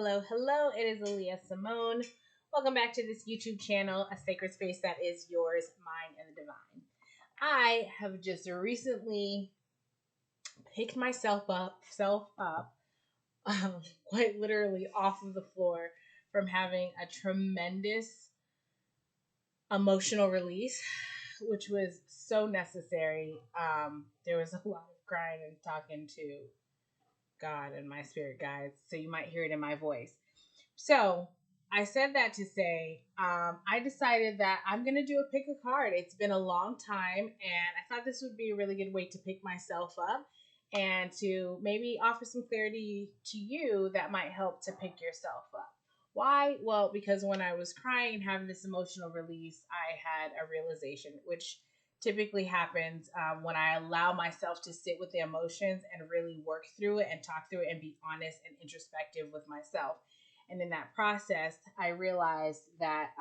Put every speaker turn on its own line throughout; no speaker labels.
Hello, hello. It is Aaliyah Simone. Welcome back to this YouTube channel, a sacred space that is yours, mine, and the divine. I have just recently picked myself up, quite literally off of the floor from having a tremendous emotional release, which was so necessary. There was a lot of crying and talking to God and my spirit guides, so you might hear it in my voice. So I said that to say, I decided that I'm going to do a pick a card. It's been a long time, and I thought this would be a really good way to pick myself up and to maybe offer some clarity to you that might help to pick yourself up. Why? Well, because when I was crying and having this emotional release, I had a realization, which typically happens when I allow myself to sit with the emotions and really work through it and talk through it and be honest and introspective with myself. And in that process, I realized that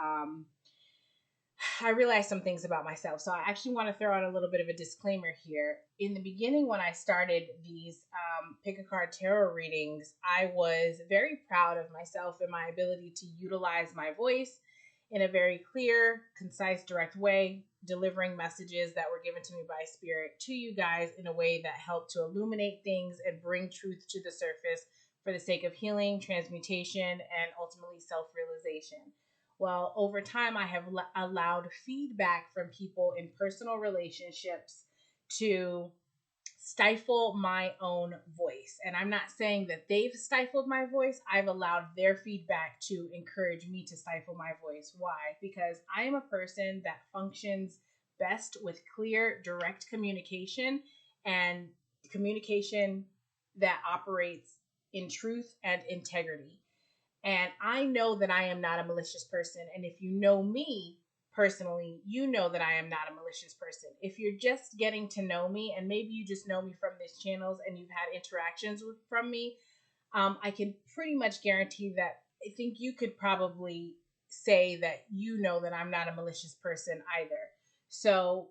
I realized some things about myself. So I actually want to throw out a little bit of a disclaimer here. In the beginning, when I started these pick a card tarot readings, I was very proud of myself and my ability to utilize my voice in a very clear, concise, direct way, delivering messages that were given to me by spirit to you guys in a way that helped to illuminate things and bring truth to the surface for the sake of healing, transmutation, and ultimately self-realization. Well, over time, I have allowed feedback from people in personal relationships to stifle my own voice. And I'm not saying that they've stifled my voice. I've allowed their feedback to encourage me to stifle my voice. Why? Because I am a person that functions best with clear, direct communication and communication that operates in truth and integrity. And I know that I am not a malicious person. And if you know me personally, you know that I am not a malicious person. If you're just getting to know me, and maybe you just know me from these channels and you've had interactions from me, I can pretty much guarantee that I think you could probably say that you know that I'm not a malicious person either. So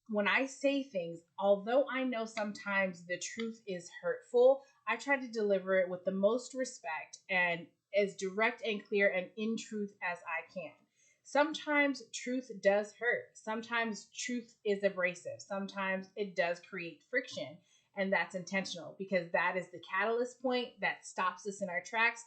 when I say things, although I know sometimes the truth is hurtful, I try to deliver it with the most respect and as direct and clear and in truth as I can. Sometimes truth does hurt. Sometimes truth is abrasive. Sometimes it does create friction. And that's intentional because that is the catalyst point that stops us in our tracks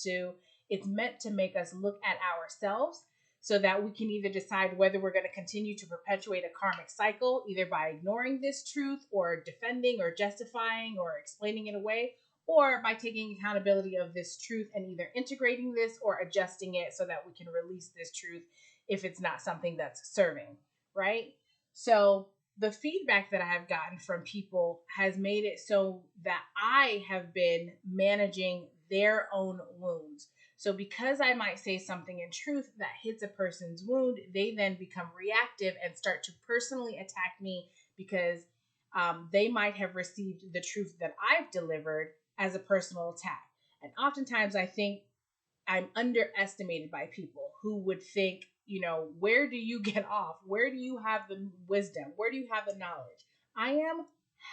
to it's meant to make us look at ourselves so that we can either decide whether we're going to continue to perpetuate a karmic cycle, either by ignoring this truth or defending or justifying or explaining it away, or by taking accountability of this truth and either integrating this or adjusting it so that we can release this truth if it's not something that's serving, right? So the feedback that I have gotten from people has made it so that I have been managing their own wounds. So because I might say something in truth that hits a person's wound, they then become reactive and start to personally attack me because they might have received the truth that I've delivered as a personal attack. And oftentimes I think I'm underestimated by people who would think, where do you get off? Where do you have the wisdom? Where do you have the knowledge? I am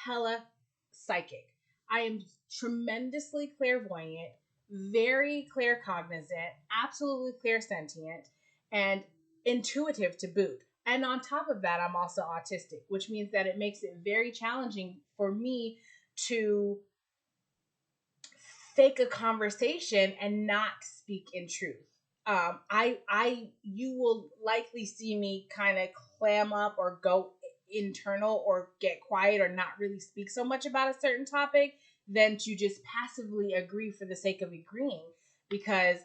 hella psychic. I am tremendously clairvoyant, very claircognizant, absolutely clairsentient, and intuitive to boot. And on top of that, I'm also autistic, which means that it makes it very challenging for me to fake a conversation and not speak in truth. You will likely see me kind of clam up or go internal or get quiet or not really speak so much about a certain topic than to just passively agree for the sake of agreeing. Because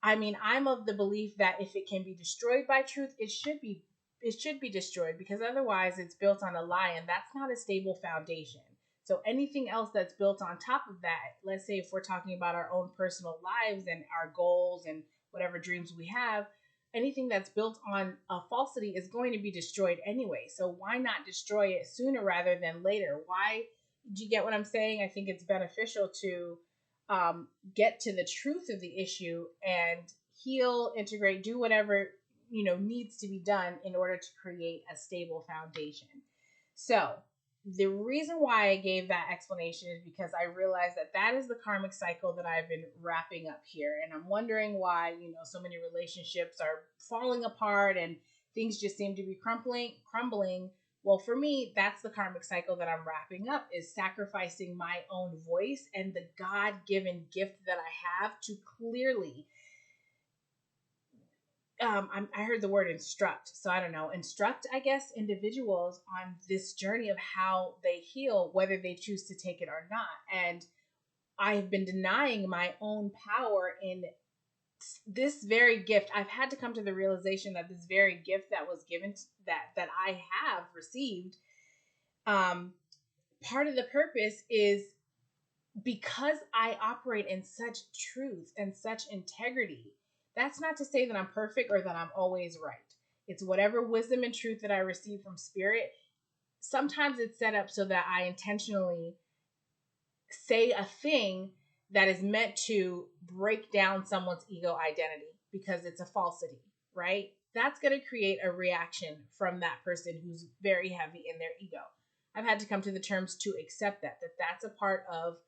I'm of the belief that if it can be destroyed by truth, it should be destroyed, because otherwise it's built on a lie, and that's not a stable foundation. So anything else that's built on top of that, let's say if we're talking about our own personal lives and our goals and whatever dreams we have, anything that's built on a falsity is going to be destroyed anyway. So why not destroy it sooner rather than later? Why? Do you get what I'm saying? I think it's beneficial to get to the truth of the issue and heal, integrate, do whatever needs to be done in order to create a stable foundation. So the reason why I gave that explanation is because I realized that that is the karmic cycle that I've been wrapping up here. And I'm wondering why, so many relationships are falling apart and things just seem to be crumbling. Well, for me, that's the karmic cycle that I'm wrapping up, is sacrificing my own voice and the God-given gift that I have to clearly I heard the word instruct. So I don't know, instruct, I guess, individuals on this journey of how they heal, whether they choose to take it or not. And I've been denying my own power in this very gift. I've had to come to the realization that this very gift that was given, that I have received, part of the purpose is because I operate in such truth and such integrity. That's not to say that I'm perfect or that I'm always right. It's whatever wisdom and truth that I receive from spirit. Sometimes it's set up so that I intentionally say a thing that is meant to break down someone's ego identity because it's a falsity, right? That's going to create a reaction from that person who's very heavy in their ego. I've had to come to the terms to accept that that's a part of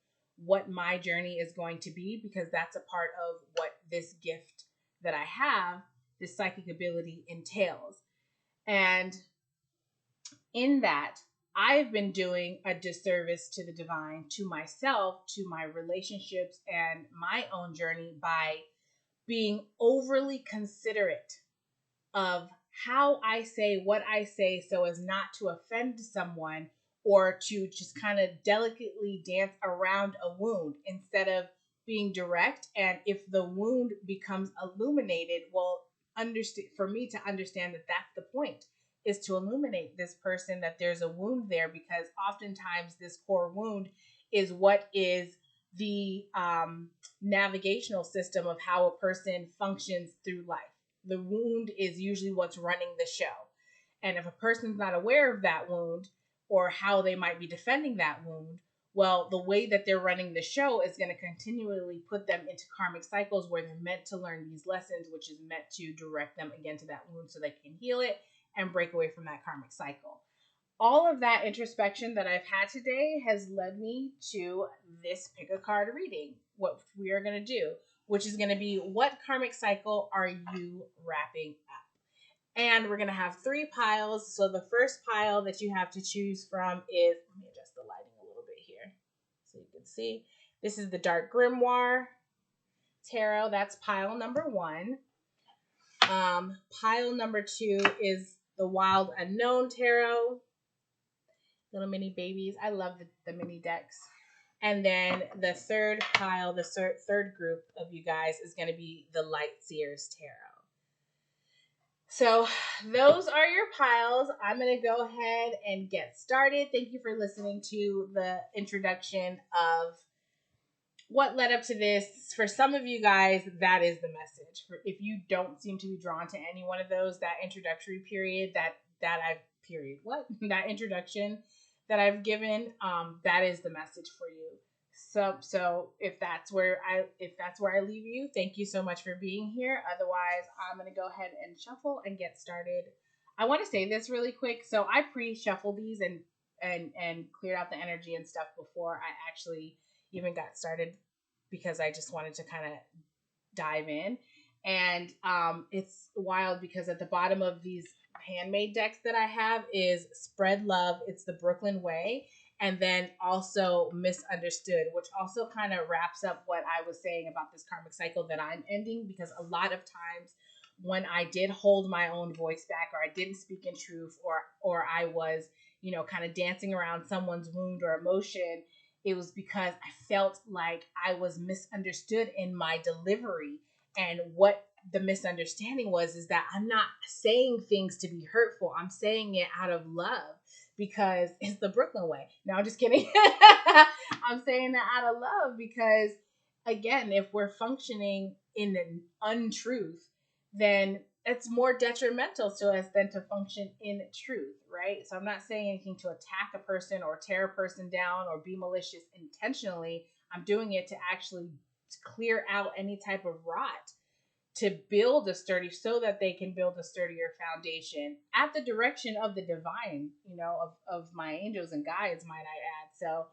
what my journey is going to be, because that's a part of what this gift that I have, this psychic ability, entails. And in that, I've been doing a disservice to the divine, to myself, to my relationships, and my own journey by being overly considerate of how I say what I say so as not to offend someone, or to just kind of delicately dance around a wound instead of being direct. And if the wound becomes illuminated, well, for me to understand that that's the point, is to illuminate this person that there's a wound there, because oftentimes this core wound is what is the navigational system of how a person functions through life. The wound is usually what's running the show. And if a person's not aware of that wound or how they might be defending that wound, well, the way that they're running the show is going to continually put them into karmic cycles where they're meant to learn these lessons, which is meant to direct them again to that wound so they can heal it and break away from that karmic cycle. All of that introspection that I've had today has led me to this pick a card reading, what we are going to do, which is going to be, what karmic cycle are you wrapping up? And we're going to have 3 piles. So the first pile that you have to choose from is, let me adjust the lighting a little bit here so you can see. This is the Dark Grimoire Tarot. That's pile number 1. Pile number 2 is the Wild Unknown Tarot. Little mini babies. I love the mini decks. And then the third pile, the third group of you guys, is going to be the Light Seers Tarot. So those are your piles. I'm going to go ahead and get started. Thank you for listening to the introduction of what led up to this. For some of you guys, that is the message. If you don't seem to be drawn to any one of those, that introductory period, that introduction that I've given, that is the message for you. So if that's where I leave you, thank you so much for being here. Otherwise, I'm going to go ahead and shuffle and get started. I want to say this really quick. So I pre-shuffled these and cleared out the energy and stuff before I actually even got started, because I just wanted to kind of dive in. And it's wild because at the bottom of these handmade decks that I have is Spread Love. It's the Brooklyn Way. And then also Misunderstood, which also kind of wraps up what I was saying about this karmic cycle that I'm ending, because a lot of times when I did hold my own voice back, or I didn't speak in truth, or I was, kind of dancing around someone's wound or emotion, it was because I felt like I was misunderstood in my delivery. And what the misunderstanding was is that I'm not saying things to be hurtful. I'm saying it out of love, because it's the Brooklyn way. No, I'm just kidding. I'm saying that out of love because, again, if we're functioning in an untruth, then it's more detrimental to us than to function in truth, right? So I'm not saying anything to attack a person or tear a person down or be malicious intentionally. I'm doing it to actually clear out any type of rot, to build a sturdy, so that they can build a sturdier foundation at the direction of the divine, of my angels and guides, might I add. So,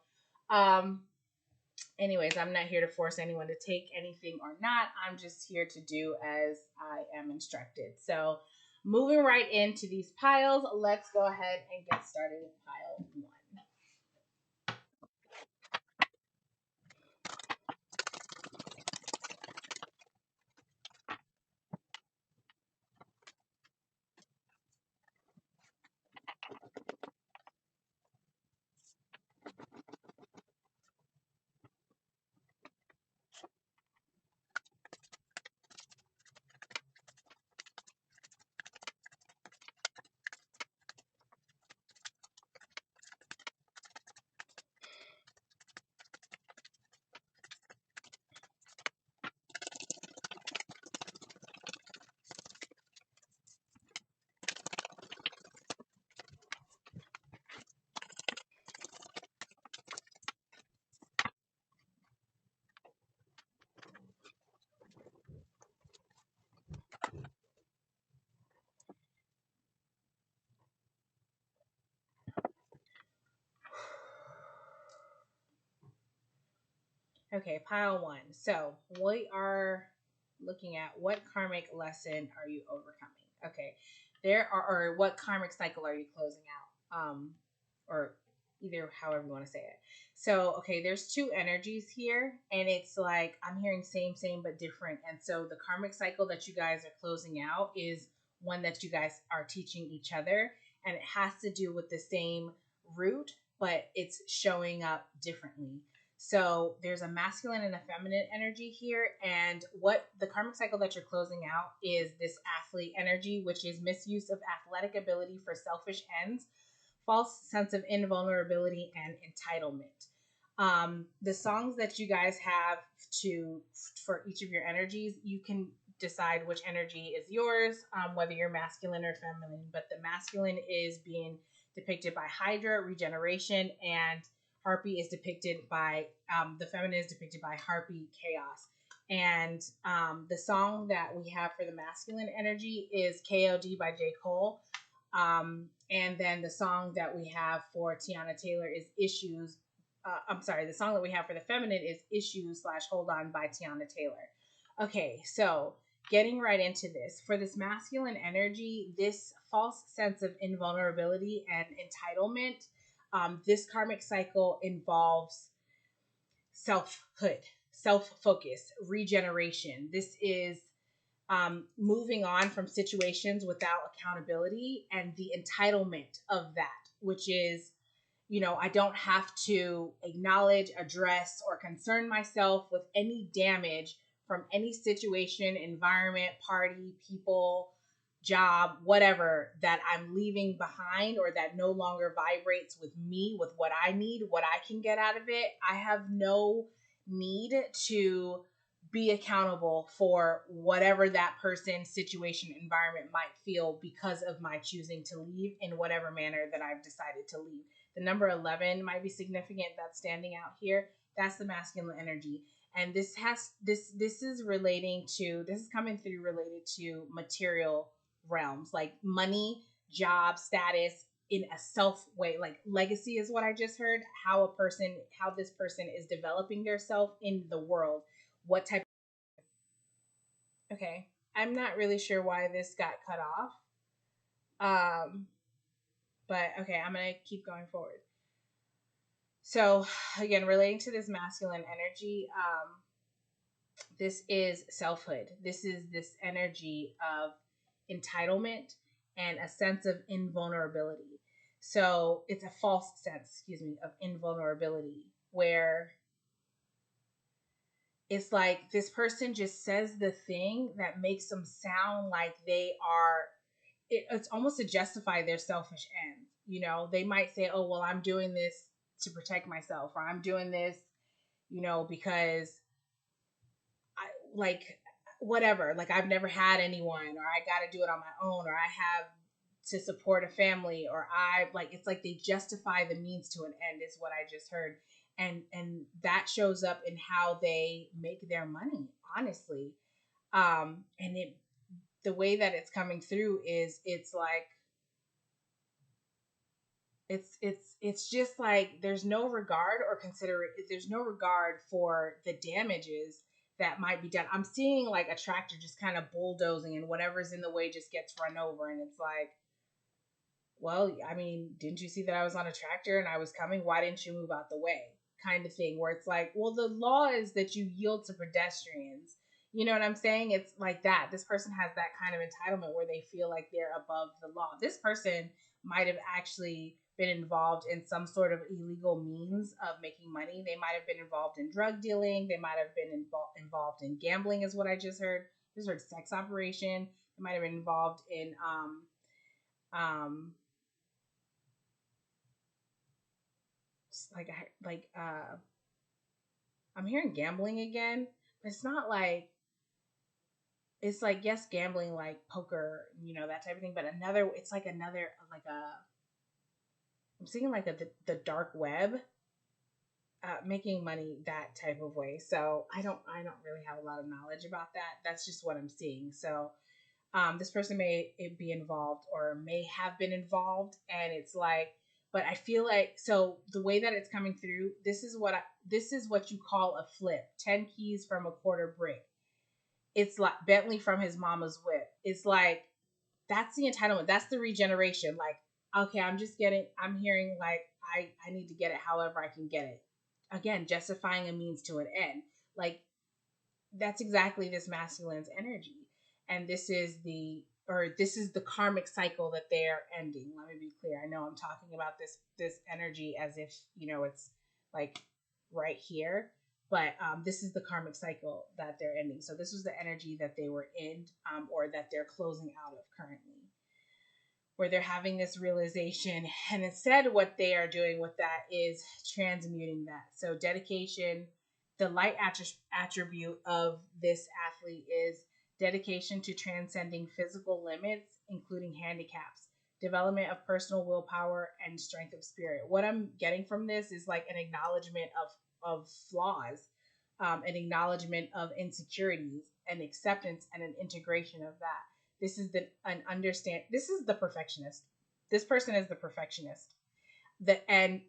anyways, I'm not here to force anyone to take anything or not. I'm just here to do as I am instructed. So, moving right into these piles, let's go ahead and get started with pile 1. Okay, pile 1. So we are looking at, what karmic lesson are you overcoming? Okay, or what karmic cycle are you closing out? Or either, however you want to say it. So, okay, there's 2 energies here, and it's like I'm hearing same, but different. And so the karmic cycle that you guys are closing out is one that you guys are teaching each other, and it has to do with the same root, but it's showing up differently. So there's a masculine and a feminine energy here. And what the karmic cycle that you're closing out is this athlete energy, which is misuse of athletic ability for selfish ends, false sense of invulnerability, and entitlement. The songs that you guys have for each of your energies, you can decide which energy is yours, whether you're masculine or feminine. But the masculine is being depicted by Hydra, regeneration, and Harpy is depicted by, the feminine is depicted by Harpy, chaos. And the song that we have for the masculine energy is KOD by J. Cole. And then the song that we have for Tiana Taylor is Issues. The song that we have for the feminine is Issues / Hold On by Tiana Taylor. Okay, so getting right into this. For this masculine energy, this false sense of invulnerability and entitlement, this karmic cycle involves selfhood, self-focus, regeneration. This is moving on from situations without accountability and the entitlement of that, which is, I don't have to acknowledge, address, or concern myself with any damage from any situation, environment, party, people, job, whatever, that I'm leaving behind or that no longer vibrates with me, with what I need, what I can get out of it. I have no need to be accountable for whatever that person, situation, environment might feel because of my choosing to leave in whatever manner that I've decided to leave. The number 11 might be significant. That's standing out here. That's the masculine energy. And this is coming through related to material realms, like money, job, status, in a self way. Like legacy is what I just heard. How this person is developing their self in the world. What type. Okay, I'm not really sure why this got cut off. But okay, I'm gonna keep going forward. So again, relating to this masculine energy, this is selfhood. This is this energy of entitlement and a sense of invulnerability. So it's a false sense, of invulnerability, where it's like this person just says the thing that makes them sound like they are, it's almost to justify their selfish ends. They might say, oh, well, I'm doing this to protect myself, or I'm doing this, because I like whatever, like I've never had anyone, or I got to do it on my own, or I have to support a family, or it's like they justify the means to an end, is what I just heard. And that shows up in how they make their money, honestly. And the way that it's coming through is it's like it's just like there's no regard or consider there's no regard for the damages that might be done. I'm seeing like a tractor just kind of bulldozing and whatever's in the way just gets run over, and it's like, well, I mean, didn't you see that I was on a tractor and I was coming? Why didn't you move out the way? Kind of thing, where it's like, well, the law is that you yield to pedestrians. You know what I'm saying? It's like that. This person has that kind of entitlement where they feel like they're above the law. This person might have actually been involved in some sort of illegal means of making money. They might have been involved in drug dealing. They might have been involved in gambling, is what I just heard. Just heard sex operation. They might have been involved in um, like I'm hearing gambling again, but it's not like it's like, yes, gambling like poker, that type of thing, but another it's like another like a I'm seeing like the dark web, making money that type of way. So I don't really have a lot of knowledge about that. That's just what I'm seeing. So this person may be involved or may have been involved, and it's like, but I feel like, so the way that it's coming through, this is what you call a flip. 10 keys from a quarter brick. It's like Bentley from his mama's whip. It's like, that's the entitlement. That's the regeneration. Like, okay, I'm hearing like, I need to get it however I can get it. Again, justifying a means to an end. Like, that's exactly this masculine's energy. And this is the karmic cycle that they're ending. Let me be clear. I know I'm talking about this energy as if, it's like right here, but this is the karmic cycle that they're ending. So this was the energy that they were in, or that they're closing out of currently, where they're having this realization. And instead, what they are doing with that is transmuting that. So dedication, the light attribute of this athlete is dedication to transcending physical limits, including handicaps, development of personal willpower, and strength of spirit. What I'm getting from this is like an acknowledgement of flaws, an acknowledgement of insecurities, an acceptance and an integration of that. This is the perfectionist. This person is the perfectionist. I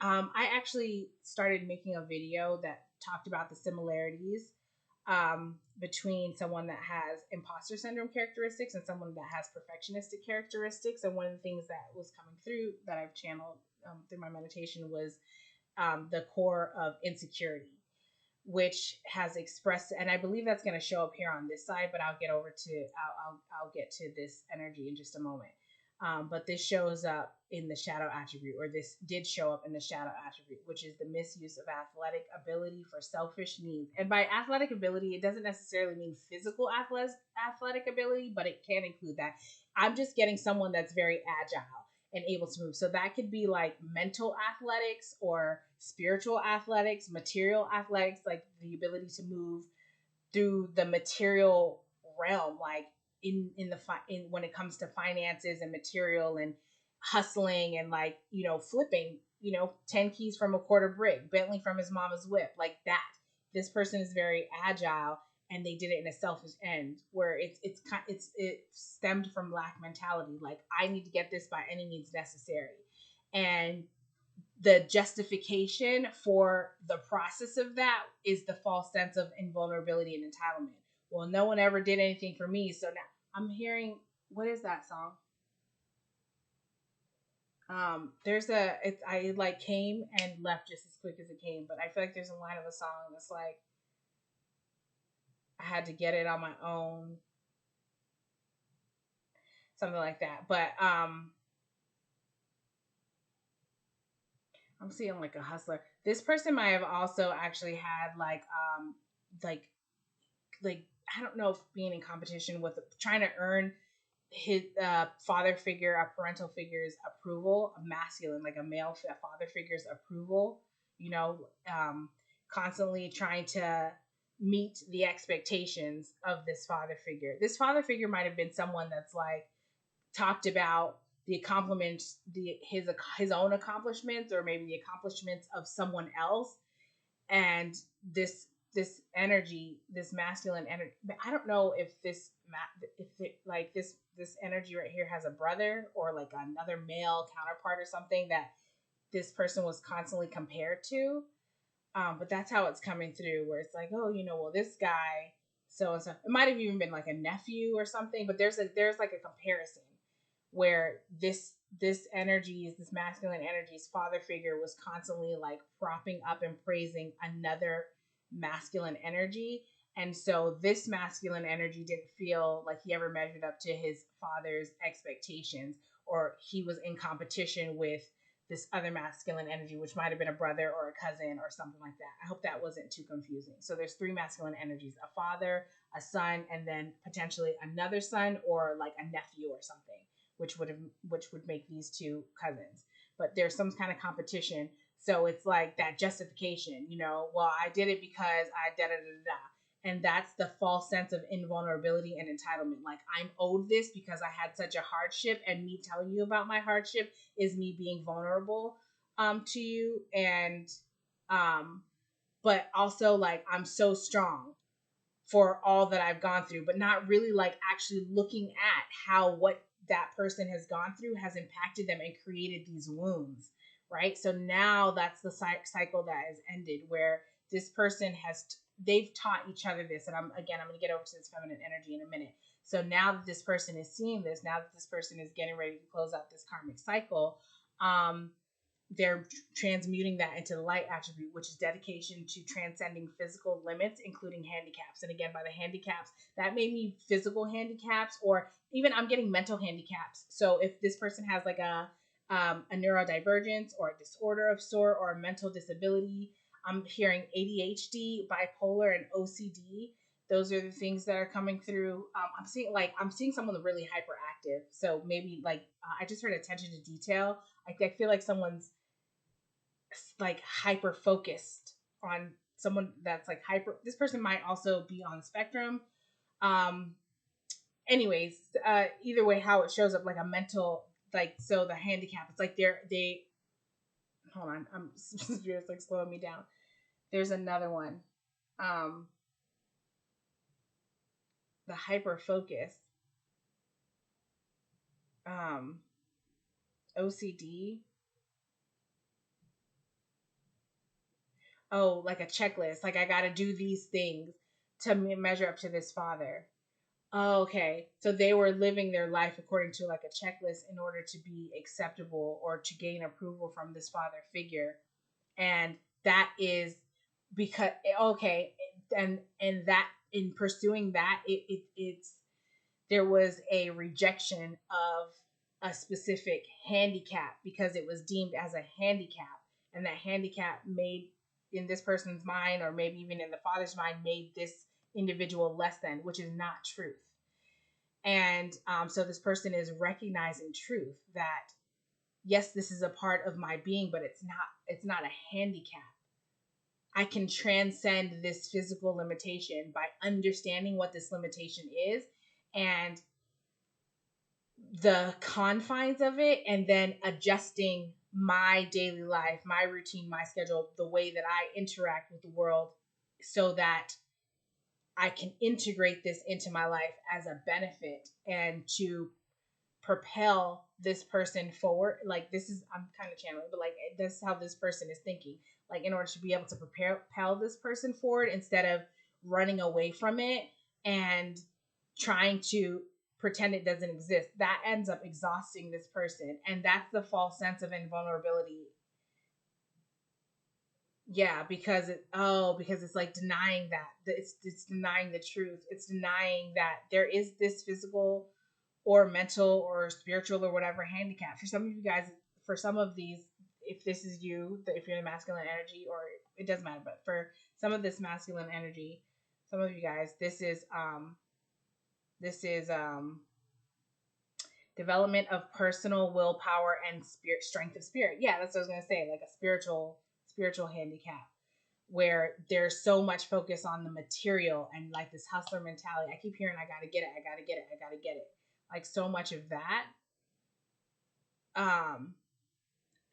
actually started making a video that talked about the similarities, between someone that has imposter syndrome characteristics and someone that has perfectionistic characteristics. And one of the things that was coming through that I've channeled, through my meditation was, the core of insecurity, which has expressed, and I believe that's going to show up here on this side, but I'll get to this energy in just a moment. But this shows up in the shadow attribute, or this did show up in the shadow attribute, which is the misuse of athletic ability for selfish needs. And by athletic ability, it doesn't necessarily mean physical athletic ability, but it can include that. I'm just getting someone that's very agile and able to move. So that could be like mental athletics or spiritual athletics, material athletics, like the ability to move through the material realm, like in when it comes to finances and material and hustling and like, flipping, 10 keys from a quarter brick, Bentley from his mama's whip, like that. This person is very agile, and they did it in a selfish end where it stemmed from lack mentality. Like, I need to get this by any means necessary. And the justification for the process of that is the false sense of invulnerability and entitlement. Well, no one ever did anything for me, so now I'm hearing, what is that song? I like came and left just as quick as it came, but I feel like there's a line of a song that's like, I had to get it on my own, something like that. But I'm seeing like a hustler. This person might have also actually had like like I don't know if being in competition with trying to earn his father figure, a parental figure's approval, a masculine, like a male father figure's approval, you know, constantly trying to meet the expectations of this father figure. This father figure might have been someone that's like talked about the accomplishments, his own accomplishments, or maybe the accomplishments of someone else, and this this energy, this masculine energy. I don't know if this energy right here has a brother or like another male counterpart or something that this person was constantly compared to. But that's how it's coming through, where it's like, oh, well, this guy, so and so. It might have even been like a nephew or something, but there's like a comparison where this energy, this masculine energy's father figure was constantly like propping up and praising another masculine energy. And so this masculine energy didn't feel like he ever measured up to his father's expectations, or he was in competition with this other masculine energy, which might have been a brother or a cousin or something like that. I hope that wasn't too confusing. So there's three masculine energies: a father, a son, and then potentially another son or like a nephew or something, which would make these two cousins. But there's some kind of competition. So it's like that justification, well, I did it because I da da da da. And that's the false sense of invulnerability and entitlement. Like, I'm owed this because I had such a hardship, and me telling you about my hardship is me being vulnerable to you. And but also, like, I'm so strong for all that I've gone through, but not really like actually looking at how what that person has gone through has impacted them and created these wounds, right? So now that's the cycle that has ended, where this person they've taught each other this. And I'm going to get over to this feminine energy in a minute. So now that this person is seeing this, now that this person is getting ready to close out this karmic cycle, they're transmuting that into the light attribute, which is dedication to transcending physical limits, including handicaps. And again, by the handicaps, that may mean physical handicaps, or even I'm getting mental handicaps. So if this person has like a neurodivergence or a disorder of sort, or a mental disability, I'm hearing ADHD, bipolar, and OCD. Those are the things that are coming through. I'm seeing someone really hyperactive. So maybe like I just heard attention to detail. I feel like someone's like hyper focused on someone that's like hyper. This person might also be on the spectrum. Anyways, either way, how it shows up, like a mental, like, so the handicap, it's like they hold on, I'm just like slowing me down. There's another one. The hyper focus. OCD. Oh, like a checklist. Like, I got to do these things to measure up to this father. Oh, okay. So they were living their life according to like a checklist in order to be acceptable or to gain approval from this father figure. And that is because, okay. And that in pursuing that, it's, there was a rejection of a specific handicap because it was deemed as a handicap. And that handicap made, in this person's mind, or maybe even in the father's mind, made this individual less than, which is not truth. And so this person is recognizing truth that, yes, this is a part of my being, but it's not a handicap. I can transcend this physical limitation by understanding what this limitation is and the confines of it, and then adjusting my daily life, my routine, my schedule, the way that I interact with the world, so that I can integrate this into my life as a benefit and to propel this person forward. Like, this is, I'm kind of channeling, but like, this is how this person is thinking. Like, in order to be able to propel this person forward instead of running away from it and trying to pretend it doesn't exist, that ends up exhausting this person. And that's the false sense of invulnerability. Yeah, because it's like denying that. It's denying the truth. It's denying that there is this physical or mental or spiritual or whatever handicap. For some of you guys, for some of these, if this is you, if you're the masculine energy, or it doesn't matter, but for some of this masculine energy, some of you guys, this is development of personal willpower and strength of spirit. Yeah, that's what I was gonna say, like a spiritual handicap, where there's so much focus on the material and like this hustler mentality. I keep hearing, I gotta get it, I gotta get it, I gotta get it. Like, so much of that.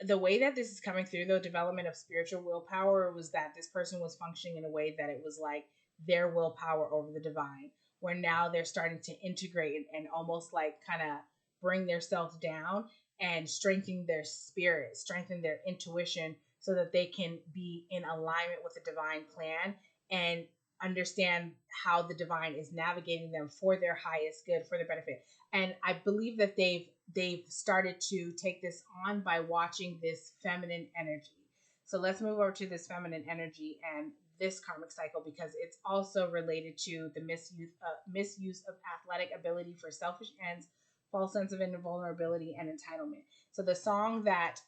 the way that this is coming through, the development of spiritual willpower, was that this person was functioning in a way that it was like their willpower over the divine, where now they're starting to integrate and almost like kind of bring their self down and strengthen their spirit, strengthen their intuition, so that they can be in alignment with the divine plan and understand how the divine is navigating them for their highest good, for their benefit. And I believe that they've started to take this on by watching this feminine energy. So let's move over to this feminine energy and this karmic cycle, because it's also related to the misuse of athletic ability for selfish ends, false sense of invulnerability, and entitlement. So the song that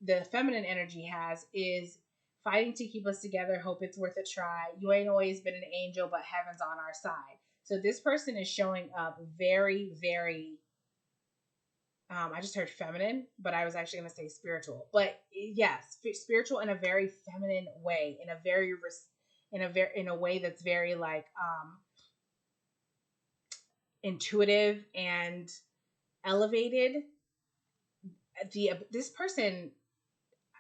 the feminine energy has is fighting to keep us together, hope it's worth a try. You ain't always been an angel, but heaven's on our side. So this person is showing up very, very, I just heard feminine, but I was actually going to say spiritual. But yes, spiritual in a very feminine way, in a way that's very like intuitive and elevated. This person,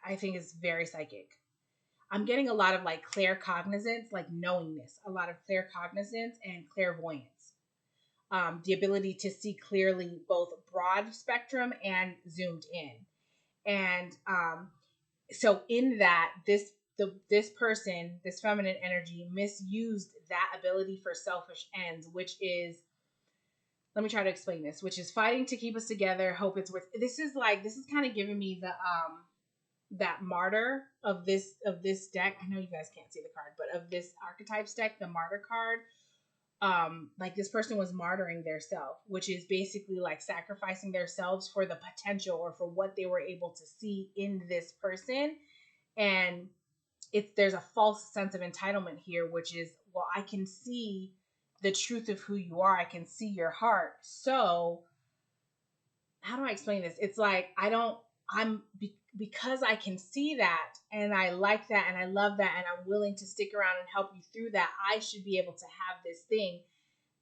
I think, is very psychic. I'm getting a lot of like claircognizance, like knowingness, a lot of claircognizance and clairvoyance. The ability to see clearly, both broad spectrum and zoomed in. And so in that, this person, this feminine energy, misused that ability for selfish ends, which is, let me try to explain this, which is fighting to keep us together, hope it's worth. This is kind of giving me the that martyr of this deck. I know you guys can't see the card, but of this archetypes deck, the martyr card, like this person was martyring their self, which is basically like sacrificing themselves for the potential or for what they were able to see in this person. And there's a false sense of entitlement here, which is, well, I can see the truth of who you are. I can see your heart. So how do I explain this? It's like, because I can see that and I like that and I love that and I'm willing to stick around and help you through that, I should be able to have this thing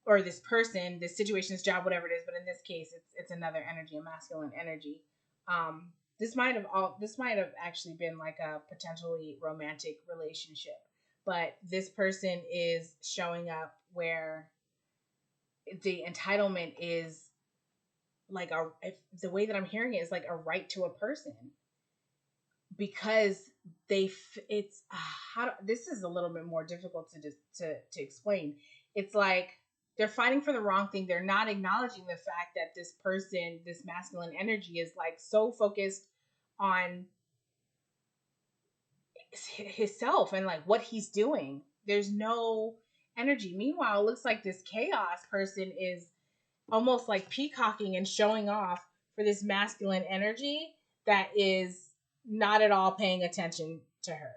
or this person, this situation, this job, whatever it is. But in this case, it's another energy, a masculine energy. This might have actually been like a potentially romantic relationship, but this person is showing up where the entitlement is like the way that I'm hearing it is like a right to a person, because this is a little bit more difficult to explain. It's like they're fighting for the wrong thing. They're not acknowledging the fact that this person, this masculine energy, is like so focused on himself and like what he's doing. There's no energy. Meanwhile, it looks like this chaos person is almost like peacocking and showing off for this masculine energy that is not at all paying attention to her.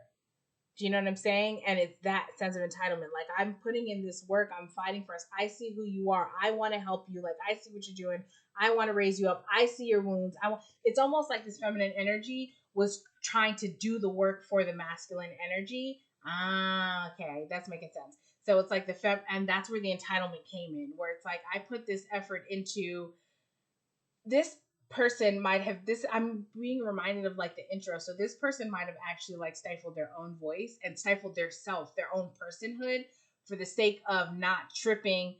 Do you know what I'm saying? And it's that sense of entitlement. Like, I'm putting in this work. I'm fighting for us. I see who you are. I want to help you. Like, I see what you're doing. I want to raise you up. I see your wounds. It's almost like this feminine energy was trying to do the work for the masculine energy. Okay. That's making sense. So it's like and that's where the entitlement came in, where it's like, I put this effort into this person might have this. I'm being reminded of like the intro. So this person might have actually like stifled their own voice and stifled their self, their own personhood, for the sake of not tripping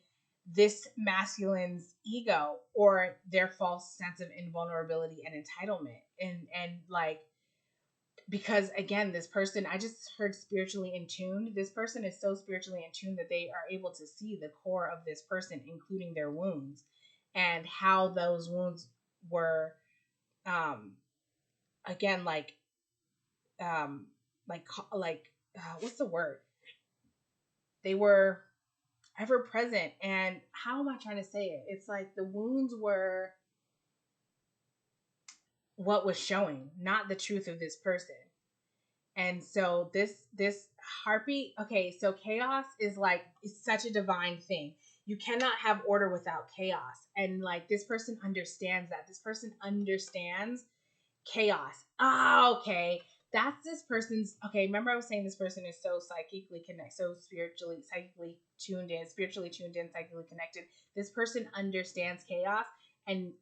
this masculine's ego or their false sense of invulnerability and entitlement. And like, because again, this person, I just heard spiritually in tune. This person is so spiritually in tune that they are able to see the core of this person, including their wounds and how those wounds were, again, what's the word? They were ever present. And how am I trying to say it? It's like the wounds were what was showing, not the truth of this person. And so this harpy, okay, so chaos is like, it's such a divine thing. You cannot have order without chaos. And like, this person understands that. This person understands chaos. Okay. That's this person's, okay, remember I was saying this person is so psychically connected, so psychically tuned in, psychically connected. This person understands chaos and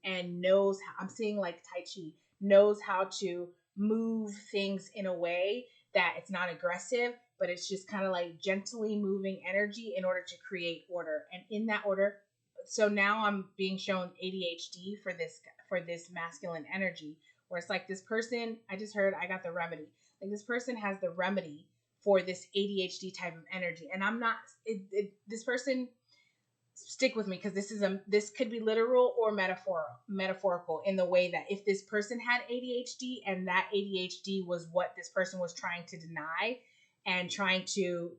knows how, I'm seeing like Tai Chi, knows how to move things in a way that it's not aggressive, but it's just kind of like gently moving energy in order to create order. And in that order, so now I'm being shown ADHD for this masculine energy, where it's like this person, I just heard I got the remedy. Like this person has the remedy for this ADHD type of energy. And I'm not this person, stick with me, because this could be literal or metaphorical in the way that if this person had ADHD and that ADHD was what this person was trying to deny and trying to,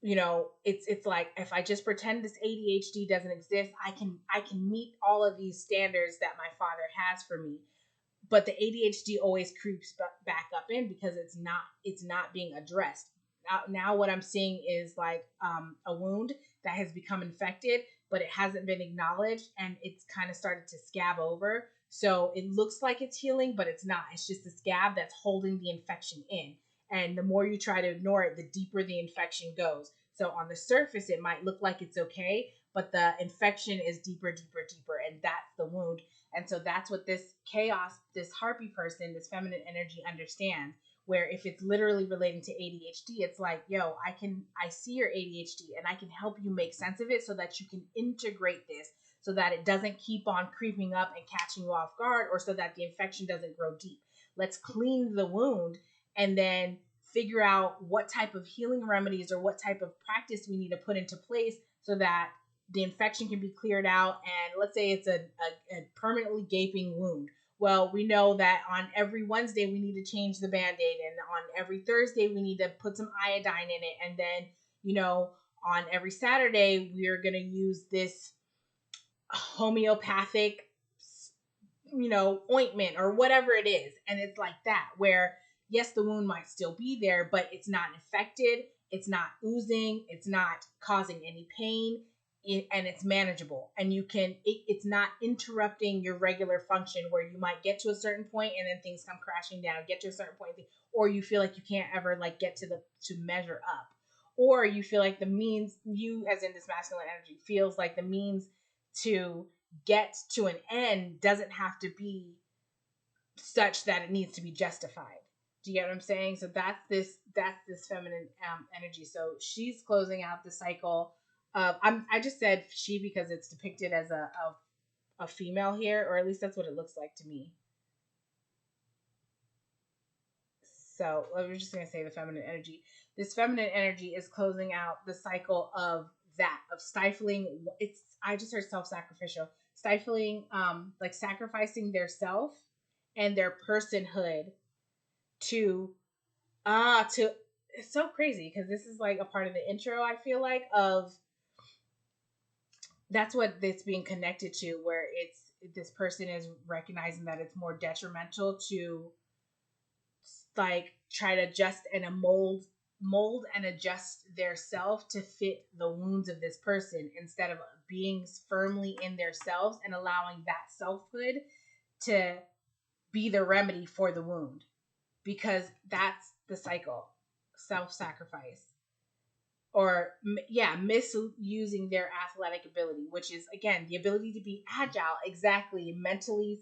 it's like, if I just pretend this ADHD doesn't exist, I can meet all of these standards that my father has for me. But the ADHD always creeps back up in because it's not being addressed. Now what I'm seeing is like a wound that has become infected, but it hasn't been acknowledged, and it's kind of started to scab over. So it looks like it's healing, but it's not. It's just a scab that's holding the infection in. And the more you try to ignore it, the deeper the infection goes. So on the surface, it might look like it's okay, but the infection is deeper, deeper, deeper, and that's the wound. And so that's what this chaos, this harpy person, this feminine energy understands, where if it's literally relating to ADHD, it's like, yo, I see your ADHD and I can help you make sense of it so that you can integrate this so that it doesn't keep on creeping up and catching you off guard, or so that the infection doesn't grow deep. Let's clean the wound and then figure out what type of healing remedies or what type of practice we need to put into place so that the infection can be cleared out. And let's say it's a permanently gaping wound. Well, we know that on every Wednesday we need to change the Band-Aid, and on every Thursday we need to put some iodine in it, and then on every Saturday we're going to use this homeopathic ointment or whatever it is. And it's like that, where yes, the wound might still be there, but it's not infected, it's not oozing, it's not causing any pain, and it's manageable. And it's not interrupting your regular function, where you might get to a certain point and then things come crashing down, get to a certain point, or you feel like you can't ever like get to measure up, or you feel like the means, you as in this masculine energy feels like the means to get to an end doesn't have to be such that it needs to be justified. Do you get what I'm saying? So that's this feminine energy. So she's closing out the cycle of, I just said she because it's depicted as a female here, or at least that's what it looks like to me. So I was just gonna say the feminine energy. This feminine energy is closing out the cycle of stifling. I just heard self-sacrificial, stifling, like sacrificing their self and their personhood to it's so crazy because this is like a part of the intro, I feel like, of that's what it's being connected to, where this person is recognizing that it's more detrimental to like try to adjust and mold and adjust their self to fit the wounds of this person, instead of being firmly in their selves and allowing that selfhood to be the remedy for the wound, because that's the cycle. Self-sacrifice, or misusing their athletic ability, which is again the ability to be agile, exactly, mentally,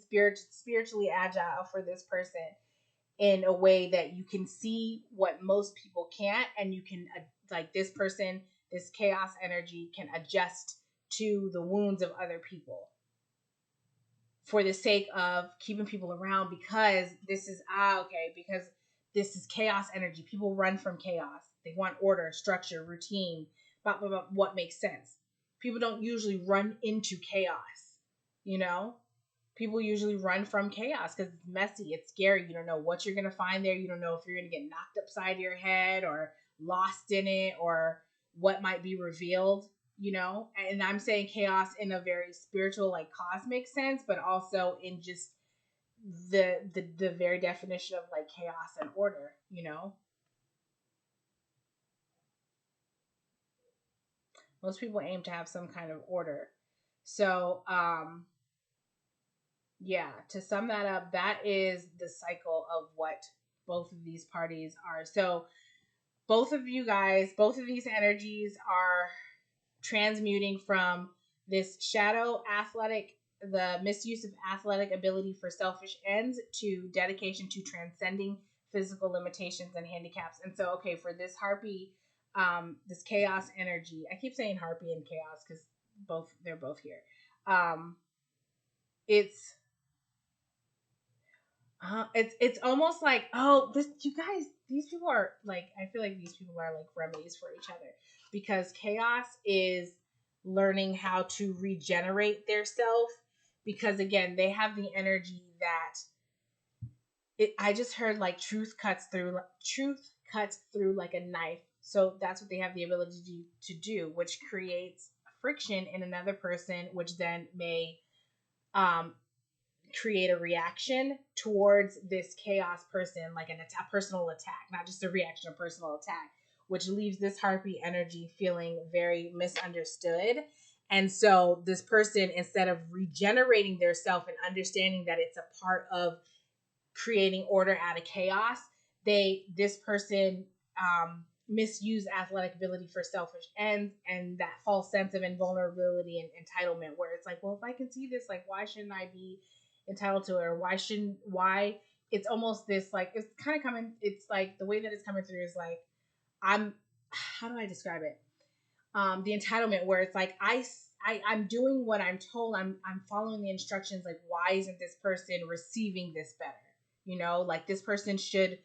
spiritually agile for this person, in a way that you can see what most people can't, and you can like this person, this chaos energy can adjust to the wounds of other people for the sake of keeping people around, because this is because this is chaos energy. People run from chaos. They want order, structure, routine, blah, blah, blah, what makes sense. People don't usually run into chaos, People usually run from chaos because it's messy, it's scary. You don't know what you're going to find there. You don't know if you're going to get knocked upside your head or lost in it, or what might be revealed, And I'm saying chaos in a very spiritual, like cosmic sense, but also in just the very definition of like chaos and order, Most people aim to have some kind of order. So, yeah, to sum that up, that is the cycle of what both of these parties are. So, both of these energies are transmuting from this shadow athletic the misuse of athletic ability for selfish ends to dedication to transcending physical limitations and handicaps. And so, okay, for this harpy, this chaos energy, I keep saying harpy and chaos because they're both here. It's it's almost like, oh, this, you guys, these people are like, I feel like these people are like remedies for each other, because chaos is learning how to regenerate their self, because again, they have the energy that I just heard like truth cuts through like a knife. So that's what they have the ability to do, which creates friction in another person, which then may um create a reaction towards this chaos person, like a personal attack, not just a reaction, a personal attack, which leaves this harpy energy feeling very misunderstood. And so this person, instead of regenerating their self and understanding that it's a part of creating order out of chaos, this person misuse athletic ability for selfish ends, and that false sense of invulnerability and entitlement, where it's like, well, if I can see this, like, why shouldn't I be entitled to it? Or why it's almost this, like, it's kind of coming, it's like the way that it's coming through is like, how do I describe it? The entitlement, where it's like, I'm doing what I'm told, I'm following the instructions, like, why isn't this person receiving this better? Like, this person should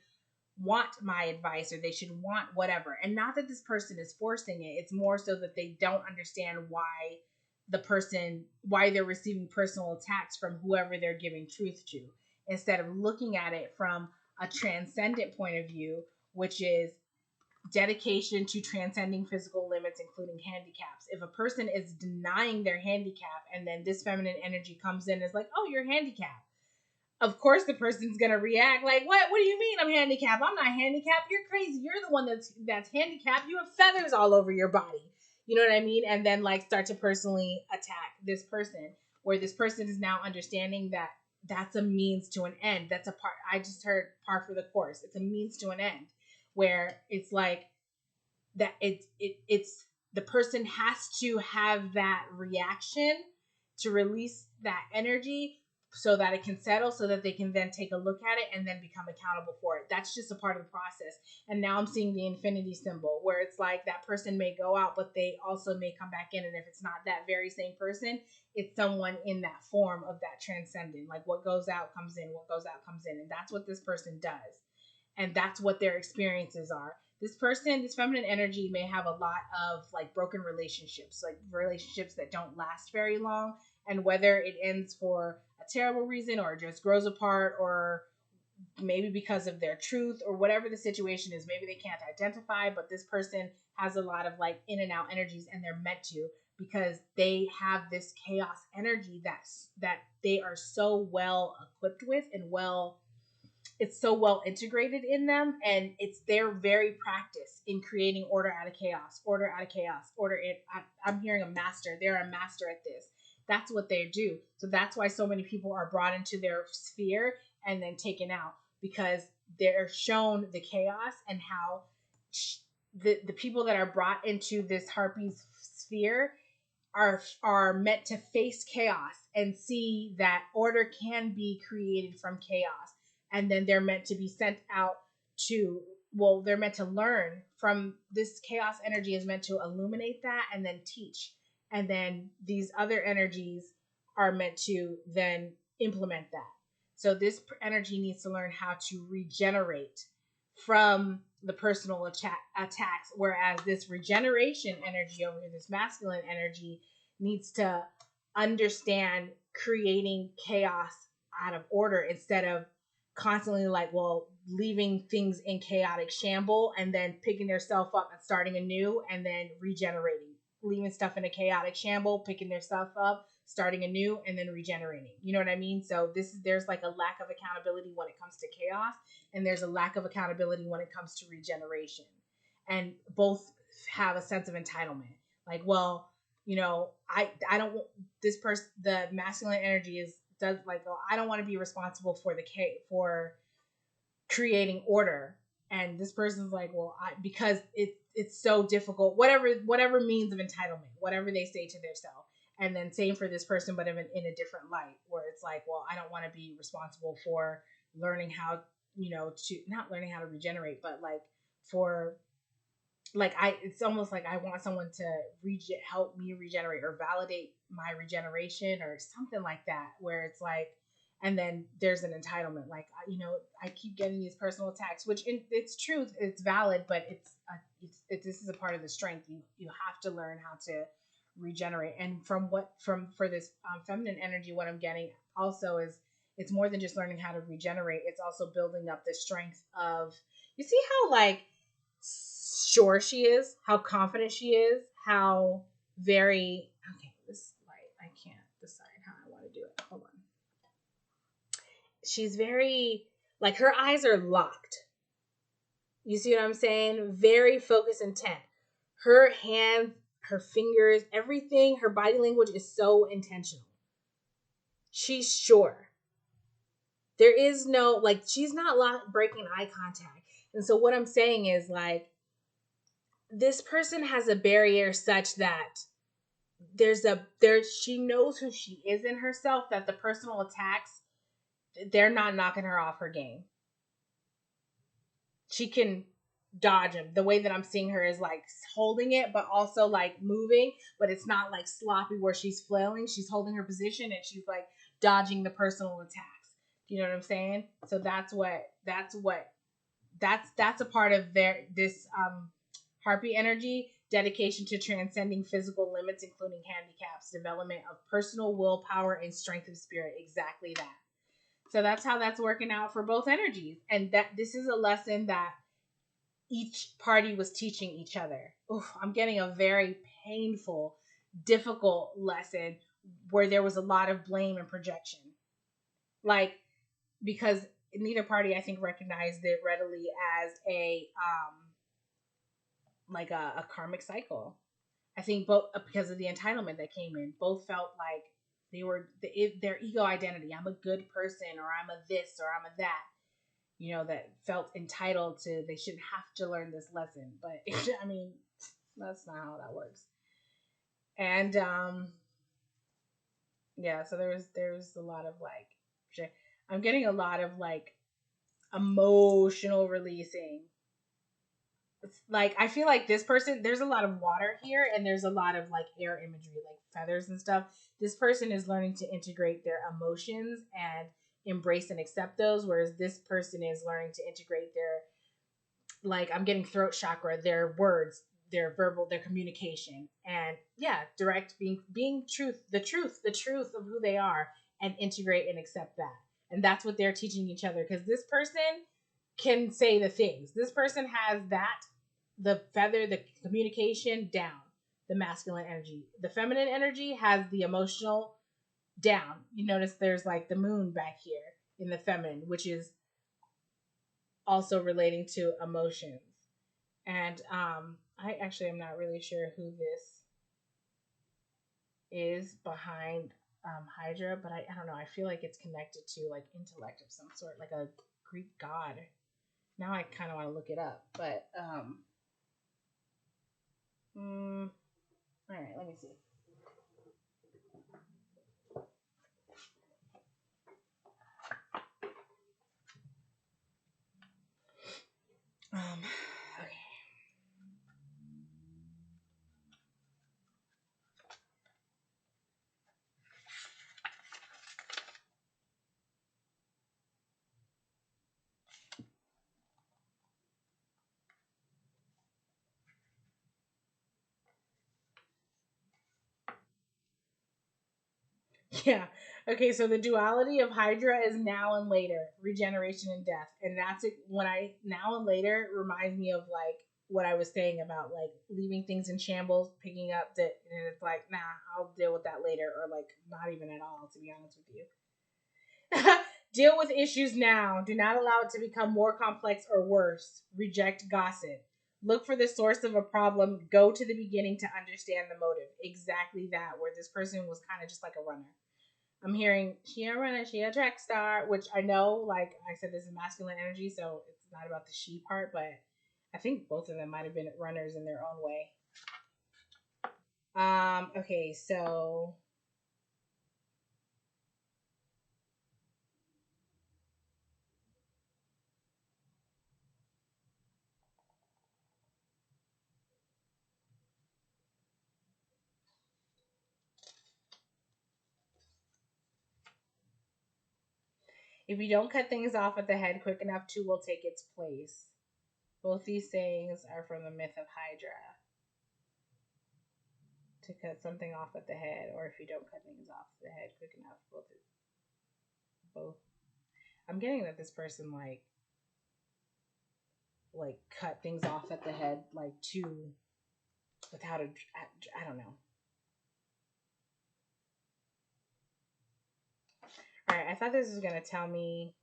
want my advice, or they should want whatever. And not that this person is forcing it, it's more so that they don't understand why they're receiving personal attacks from whoever they're giving truth to, instead of looking at it from a transcendent point of view, which is dedication to transcending physical limits, including handicaps. If a person is denying their handicap, and then this feminine energy comes in and is like, oh, you're handicapped, of course the person's gonna react like, what do you mean I'm handicapped? I'm not handicapped. You're crazy. You're the one that's handicapped. You have feathers all over your body. You know what I mean? And then like start to personally attack this person, where this person is now understanding that that's a means to an end. That's a part, I just heard par for the course. It's a means to an end, where it's like that it's the person has to have that reaction to release that energy, so that it can settle, so that they can then take a look at it and then become accountable for it. That's just a part of the process. And now I'm seeing the infinity symbol, where it's like that person may go out, but they also may come back in. And if it's not that very same person, it's someone in that form of that transcendent. Like, what goes out comes in, what goes out comes in. And that's what this person does. And that's what their experiences are. This person, this feminine energy, may have a lot of like broken relationships, like relationships that don't last very long. And whether it ends for a terrible reason, or just grows apart, or maybe because of their truth, or whatever the situation is, maybe they can't identify, but this person has a lot of like in and out energies, and they're meant to, because they have this chaos energy that they are so well equipped with, and it's so well integrated in them, and it's their very practice in creating order out of chaos, order out of chaos, I'm hearing a master. They're a master at this. That's what they do. So that's why so many people are brought into their sphere and then taken out, because they're shown the chaos, and how the people that are brought into this harpy's sphere are meant to face chaos and see that order can be created from chaos. And then they're meant to be sent out they're meant to learn from this. Chaos energy is meant to illuminate that and then teach. And then these other energies are meant to then implement that. So this energy needs to learn how to regenerate from the personal attacks, whereas this regeneration energy over here, this masculine energy, needs to understand creating chaos out of order, instead of constantly like, well, leaving things in chaotic shamble and then picking theirself up and starting anew, and then regenerating, leaving stuff in a chaotic shamble, picking their stuff up, starting anew, and then regenerating. You know what I mean? So there's like a lack of accountability when it comes to chaos, and there's a lack of accountability when it comes to regeneration. And both have a sense of entitlement. Like, well, I don't, this person, the masculine energy does like, oh, I don't want to be responsible for creating order. And this person's like, well, because it's so difficult, whatever means of entitlement, whatever they say to themselves. And then same for this person, but in a different light, where it's like, well, I don't want to be responsible for learning how, to not learning how to regenerate, but like for it's almost like I want someone to help me regenerate or validate my regeneration or something like that, where it's like, and then there's an entitlement, like, I keep getting these personal attacks, which it's truth, it's valid, but this is a part of the strength. You have to learn how to regenerate. And for this feminine energy, what I'm getting also is it's more than just learning how to regenerate. It's also building up the strength of, you see how like sure she is, how confident she is, how very, okay, this light, I can't decide how I want to do it. Hold on. She's very, like, her eyes are locked. You see what I'm saying? Very focused, intent. Her hands, her fingers, everything, her body language is so intentional. She's sure. There is no, like, she's not breaking eye contact. And so what I'm saying is, like, this person has a barrier such that she knows who she is in herself, that the personal attacks, they're not knocking her off her game. She can dodge them. The way that I'm seeing her is like holding it, but also like moving, but it's not like sloppy where she's flailing. She's holding her position and she's like dodging the personal attacks. You know what I'm saying? So that's a part of this Harpy energy, dedication to transcending physical limits, including handicaps, development of personal willpower and strength of spirit. Exactly that. So that's how that's working out for both energies. And that this is a lesson that each party was teaching each other. Oof, I'm getting a very painful, difficult lesson where there was a lot of blame and projection. Like, because neither party, I think, recognized it readily as a karmic cycle. I think both, because of the entitlement that came in, both felt like they were their ego identity. I'm a good person, or I'm a this, or I'm a that. That felt entitled to. They shouldn't have to learn this lesson, but I mean, that's not how that works. And yeah. So there's a lot of like, I'm getting a lot of like emotional releasing. It's like, I feel like this person, there's a lot of water here and there's a lot of like air imagery, like feathers and stuff. This person is learning to integrate their emotions and embrace and accept those, whereas this person is learning to integrate their, like, I'm getting throat chakra, their words, their verbal, their communication, and yeah, direct, being the truth of who they are, and integrate and accept that. And that's what they're teaching each other, because this person can say the things. This person has that, the feather, the communication down, the masculine energy. The feminine energy has the emotional down. You notice there's like the moon back here in the feminine, which is also relating to emotions. And I actually am not really sure who this is behind Hydra, but I don't know. I feel like it's connected to like intellect of some sort, like a Greek god. Now I kind of want to look it up, but all right, let me see. Okay. Yeah. Okay, so the duality of Hydra is now and later, regeneration and death. And that's it. When I now and later reminds me of like what I was saying about like leaving things in shambles, picking up that, and it's like, nah, I'll deal with that later, or like not even at all, to be honest with you. Deal with issues now. Do not allow it to become more complex or worse. Reject gossip. Look for the source of a problem. Go to the beginning to understand the motive. Exactly that, where this person was kind of just like a runner. I'm hearing she a runner, she a track star, which I know, like I said, this is masculine energy, so it's not about the she part, but I think both of them might have been runners in their own way. Okay, so If you don't cut things off at the head quick enough, two will take its place. Both these sayings are from the myth of Hydra. To cut something off at the head, or if you don't cut things off the head quick enough, both. I'm getting that this person like cut things off at the head like too without a I don't know. All right, I thought this was gonna tell me.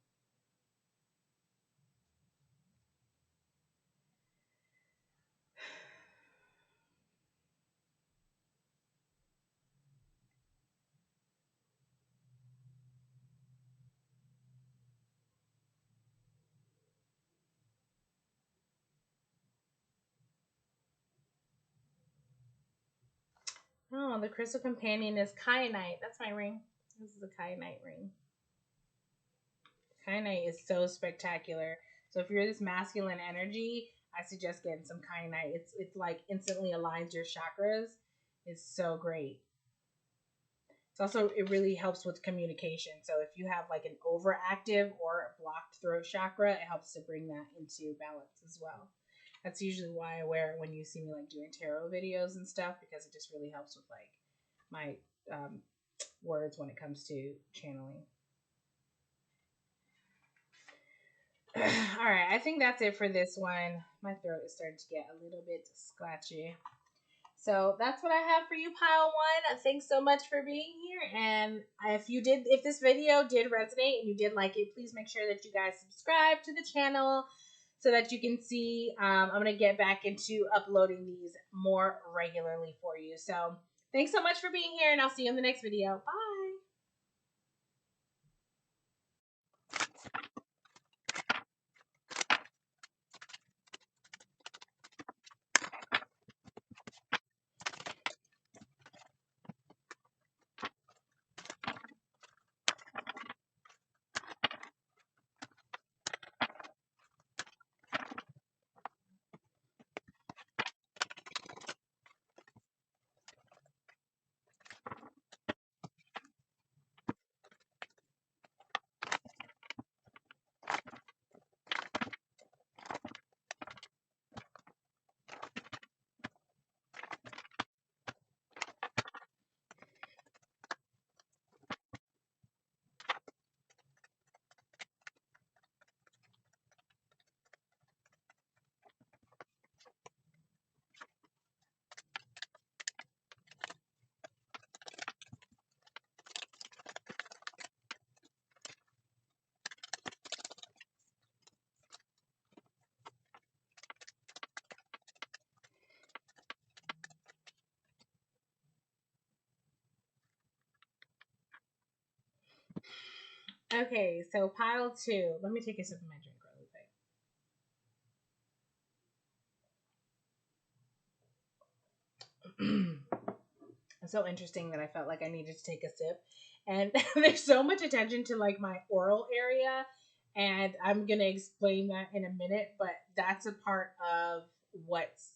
Oh, the crystal companion is kyanite. That's my ring. This is a kyanite ring. Kyanite is so spectacular. So if you're this masculine energy, I suggest getting some kyanite. It's like instantly aligns your chakras. It's so great. It's also, it really helps with communication. So if you have like an overactive or a blocked throat chakra, it helps to bring that into balance as well. That's usually why I wear it when you see me like doing tarot videos and stuff, because it just really helps with like my words when it comes to channeling. All right, I think that's it for this one. My throat is starting to get a little bit scratchy. So that's what I have for you, pile one. Thanks so much for being here. And if this video did resonate and you did like it, please make sure that you guys subscribe to the channel so that you can see. I'm going to get back into uploading these more regularly for you. So thanks so much for being here, and I'll see you in the next video. Bye. Okay, so pile two. Let me take a sip of my drink really quick. It's so interesting that I felt like I needed to take a sip. And there's so much attention to like my oral area. And I'm going to explain that in a minute. But that's a part of what's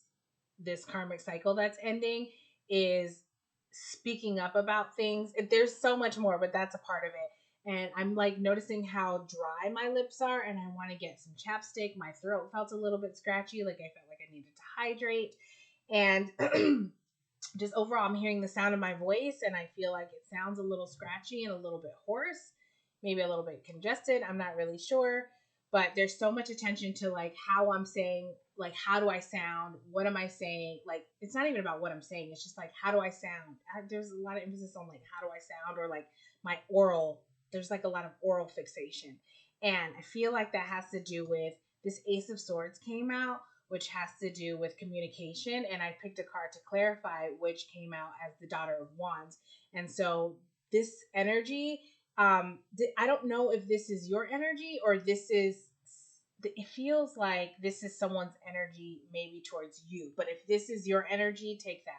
this karmic cycle that's ending, is speaking up about things. There's so much more, but that's a part of it. And I'm like noticing how dry my lips are, and I want to get some chapstick. My throat felt a little bit scratchy, like I felt like I needed to hydrate. And just overall, I'm hearing the sound of my voice, and I feel like it sounds a little scratchy and a little bit hoarse, maybe a little bit congested. I'm not really sure, but there's so much attention to like how I'm saying, like how do I sound? What am I saying? Like it's not even about what I'm saying. It's just like how do I sound? There's a lot of emphasis on like how do I sound, or like my oral. There's like a lot of oral fixation, and I feel like that has to do with this Ace of Swords came out, which has to do with communication. And I picked a card to clarify, which came out as the Daughter of Wands. And so this energy, I don't know if this is your energy or this is, it feels like this is someone's energy maybe towards you. But if this is your energy, take that.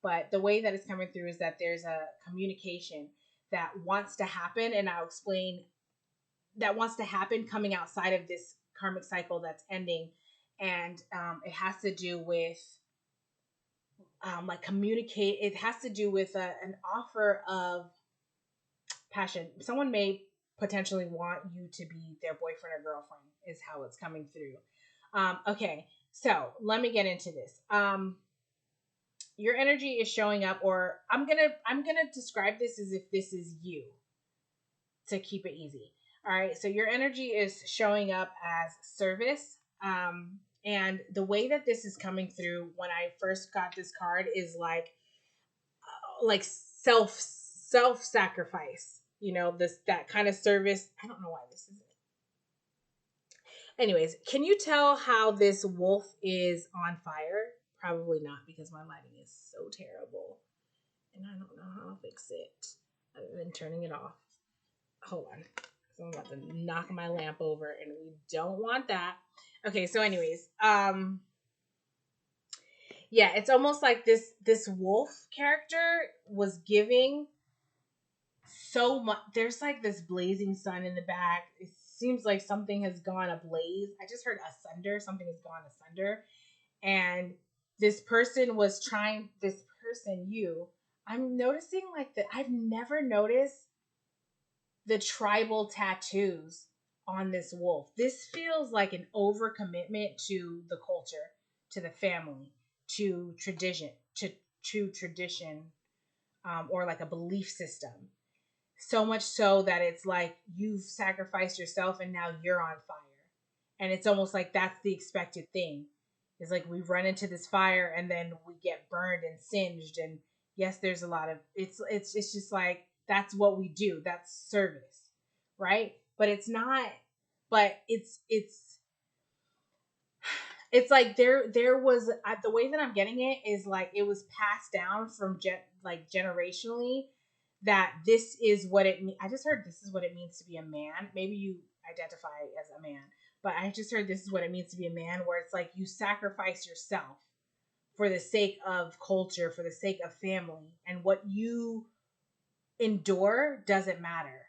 But the way that it's coming through is that there's a communication that wants to happen. And I'll explain that wants to happen coming outside of this karmic cycle that's ending. And it has to do with like communicate. It has to do with an offer of passion. Someone may potentially want you to be their boyfriend or girlfriend is how it's coming through. Okay, so let me get into this. Your energy is showing up, or I'm gonna describe this as if this is you, to keep it easy. All right, so your energy is showing up as service. And the way that this is coming through when I first got this card is like self sacrifice. You know, this that kind of service. I don't know why this is. Anyways, can you tell how this wolf is on fire? Probably not, because my lighting is so terrible, and I don't know how to fix it other than turning it off. Hold on. So I'm about to knock my lamp over, and we don't want that. Okay, so anyways, yeah, it's almost like this wolf character was giving so much. There's like this blazing sun in the back. It seems like something has gone ablaze. I just heard asunder. Something has gone asunder, and this person was trying. This person, you. I'm noticing like that. I've never noticed the tribal tattoos on this wolf. This feels like an overcommitment to the culture, to the family, to tradition, to tradition, or like a belief system. So much so that it's like you've sacrificed yourself and now you're on fire. And it's almost like that's the expected thing. It's like we run into this fire and then we get burned and singed. And yes, there's a lot of it's just like that's what we do. That's service, right? But it's not. But it's like there was the way that I'm getting it is like it was passed down from generationally, that this is what it means. I just heard this is what it means to be a man. Maybe you identify as a man, but I just heard this is what it means to be a man, where it's like you sacrifice yourself for the sake of culture, for the sake of family, and what you endure doesn't matter.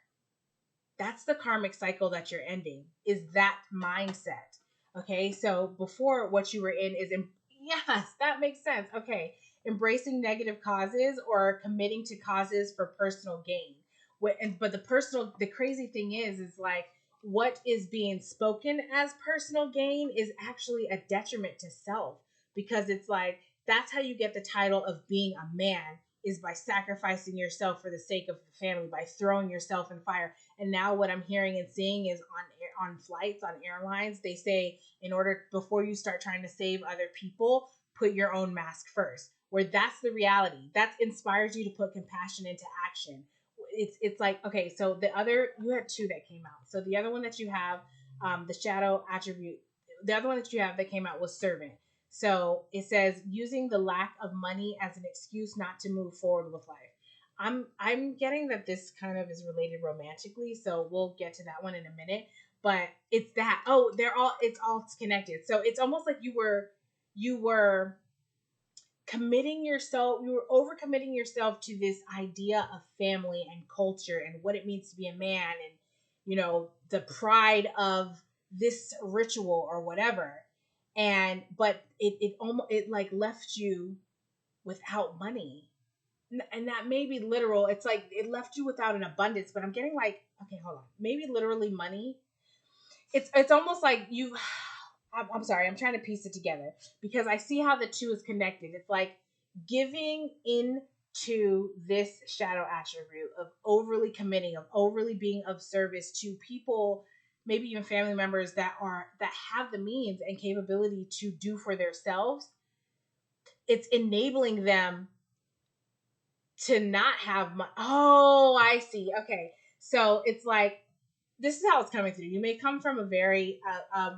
That's the karmic cycle that you're ending, is that mindset. Okay, so before, what you were in is yes, that makes sense. Okay, embracing negative causes or committing to causes for personal gain. But the crazy thing is like what is being spoken as personal gain is actually a detriment to self, because it's like that's how you get the title of being a man, is by sacrificing yourself for the sake of the family, by throwing yourself in fire. And now what I'm hearing and seeing is on flights, on airlines, they say in order, before you start trying to save other people, put your own mask first. Where that's the reality. That inspires you to put compassion into action. It's like, okay, so you had two that came out. So the other one that you have, the shadow attribute, the other one that you have that came out was servant. So it says using the lack of money as an excuse not to move forward with life. I'm getting that this kind of is related romantically, so we'll get to that one in a minute. But it's that, it's all connected. So it's almost like you were committing yourself, you were overcommitting yourself to this idea of family and culture and what it means to be a man, and the pride of this ritual or whatever. But it almost, it like left you without money. And that may be literal. It's like it left you without an abundance, but I'm getting like, okay, hold on, maybe literally money. It's almost like you I'm sorry, I'm trying to piece it together, because I see how the two is connected. It's like giving in to this shadow attribute of overly committing, of overly being of service to people, maybe even family members that have the means and capability to do for themselves. It's enabling them to not have money. Oh, I see. Okay. So it's like, this is how it's coming through. You may come from a very a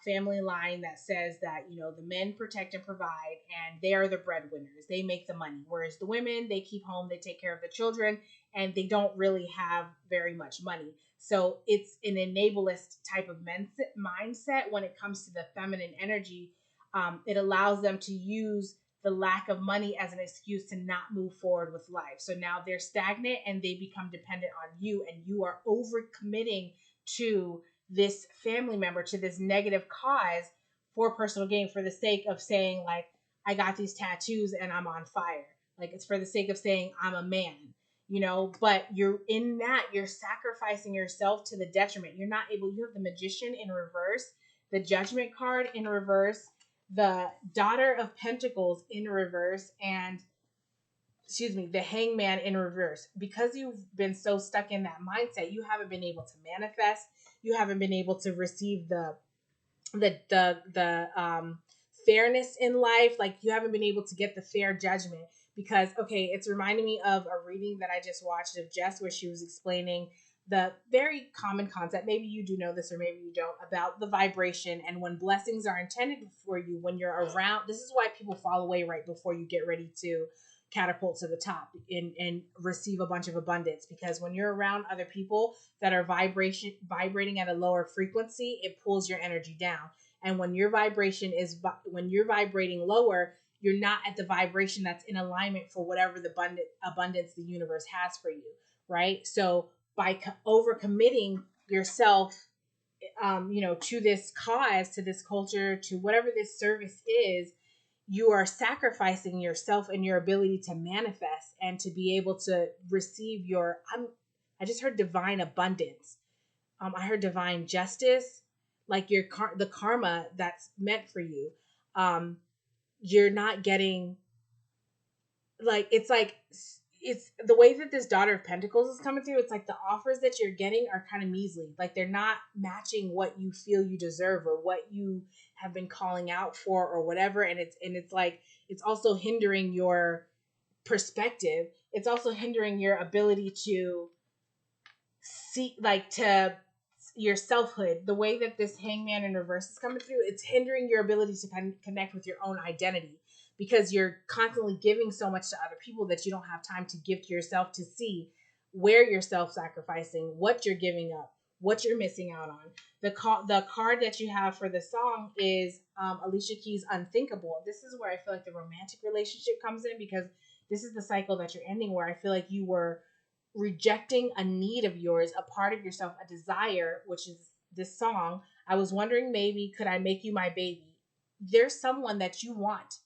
family line that says that the men protect and provide, and they are the breadwinners. They make the money, whereas the women, they keep home, they take care of the children, and they don't really have very much money. So it's an enablest type of mindset when it comes to the feminine energy. It allows them to use the lack of money as an excuse to not move forward with life. So now they're stagnant and they become dependent on you, and you are overcommitting to this family member, to this negative cause for personal gain, for the sake of saying like, I got these tattoos and I'm on fire. Like, it's for the sake of saying I'm a man. but you're in that, you're sacrificing yourself to the detriment. You're not able, you have the Magician in reverse, the Judgment card in reverse, the Daughter of Pentacles in reverse, and the Hangman in reverse. Because you've been so stuck in that mindset, you haven't been able to manifest, you haven't been able to receive the fairness in life. Like, you haven't been able to get the fair judgment, because it's reminding me of a reading that I just watched of Jess, where she was explaining the very common concept, maybe you do know this or maybe you don't, about the vibration. And when blessings are intended for you, when you're around, this is why people fall away right before you get ready to catapult to the top and receive a bunch of abundance. Because when you're around other people that are vibrating at a lower frequency, it pulls your energy down. And when you're vibrating lower, you're not at the vibration that's in alignment for whatever the abundance the universe has for you, right? So by overcommitting yourself, to this cause, to this culture, to whatever this service is, you are sacrificing yourself and your ability to manifest and to be able to receive I just heard divine abundance. I heard divine justice, like the karma that's meant for you. You're not getting, it's the way that this Daughter of Pentacles is coming through. It's like the offers that you're getting are kind of measly. Like, they're not matching what you feel you deserve or what you have been calling out for or whatever. And it's like, it's also hindering your perspective. It's also hindering your ability to see, to your selfhood. The way that this Hangman in reverse is coming through, it's hindering your ability to connect with your own identity, because you're constantly giving so much to other people that you don't have time to give to yourself, to see where you're self-sacrificing, what you're giving up, what you're missing out on. The card that you have for the song is Alicia Keys' Unthinkable. This is where I feel like the romantic relationship comes in, because this is the cycle that you're ending, where I feel like you were rejecting a need of yours, a part of yourself, a desire, which is this song. I was wondering, maybe could I make you my baby? There's someone that you want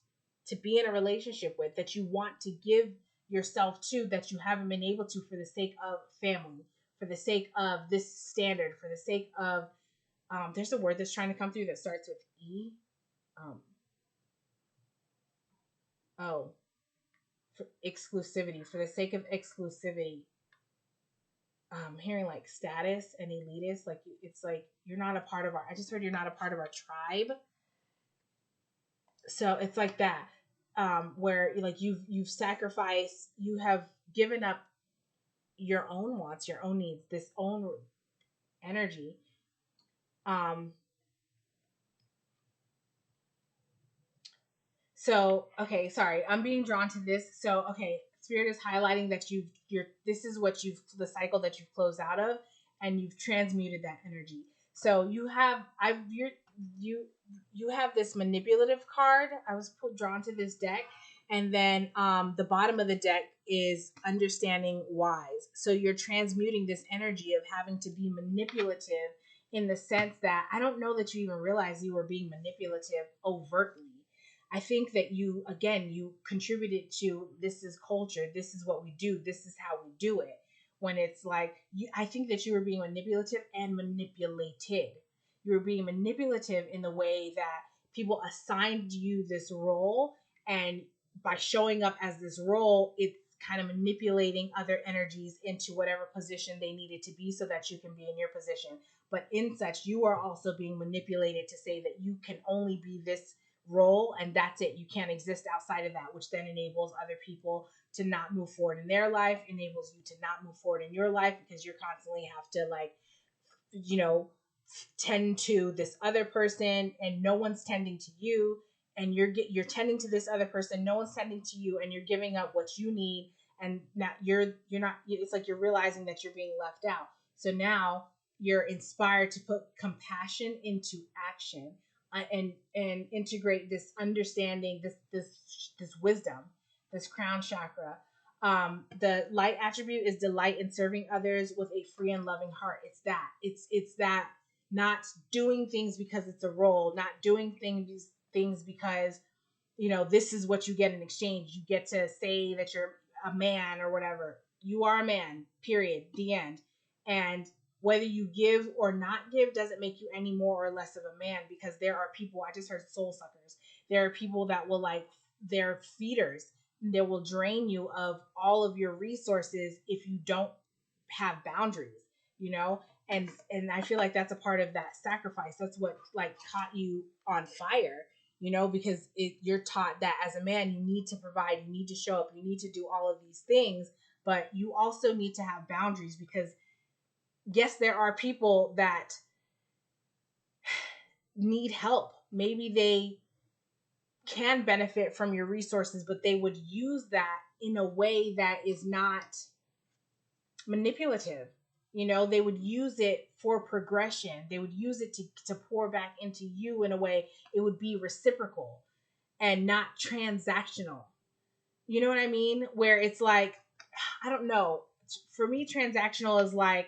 to be in a relationship with, that you want to give yourself to, that you haven't been able to, for the sake of family, for the sake of this standard, for the sake of there's a word that's trying to come through that starts with E. For exclusivity, for the sake of exclusivity. Hearing like status and elitist, like it's like you're not a part of I just heard you're not a part of our tribe. So it's like that, where like you've sacrificed, you have given up your own wants, your own needs, this own energy. So, okay, sorry, I'm being drawn to this. So, okay, Spirit is highlighting that this is what the cycle that you've closed out of, and you've transmuted that energy. So you have, you have this manipulative card. I was drawn to this deck, and then the bottom of the deck is understanding wise. So you're transmuting this energy of having to be manipulative, in the sense that I don't know that you even realized you were being manipulative overtly. I think that you contributed to, this is culture, this is what we do, this is how we do it. When it's like, I think that you were being manipulative and manipulated. You were being manipulative in the way that people assigned you this role, and by showing up as this role, it's kind of manipulating other energies into whatever position they needed to be, so that you can be in your position. But in such, you are also being manipulated to say that you can only be this role, and that's it. You can't exist outside of that, which then enables other people to not move forward in their life, enables you to not move forward in your life, because you're constantly have to tend to this other person, and no one's tending to you, and you're tending to this other person, no one's tending to you, and you're giving up what you need, and now you're not, it's like you're realizing that you're being left out. So now you're inspired to put compassion into action, and integrate this understanding, this wisdom, this crown chakra. The light attribute is delight in serving others with a free and loving heart. It's that not doing things because it's a role, not doing things because this is what you get in exchange. You get to say that you're a man or whatever. You are a man, period, the end. And whether you give or not give doesn't make you any more or less of a man, because there are people, I just heard soul suckers. There are people that will like, they're feeders. They will drain you of all of your resources if you don't have boundaries, you know? And I feel like that's a part of that sacrifice. That's what like caught you on fire, you know, because you're taught that as a man, you need to provide, you need to show up, you need to do all of these things, but you also need to have boundaries, because yes, there are people that need help. Maybe they can benefit from your resources, but they would use that in a way that is not manipulative. You know, they would use it for progression. They would use it to pour back into you in a way it would be reciprocal and not transactional. You know what I mean? Where it's like, I don't know. For me, transactional is like,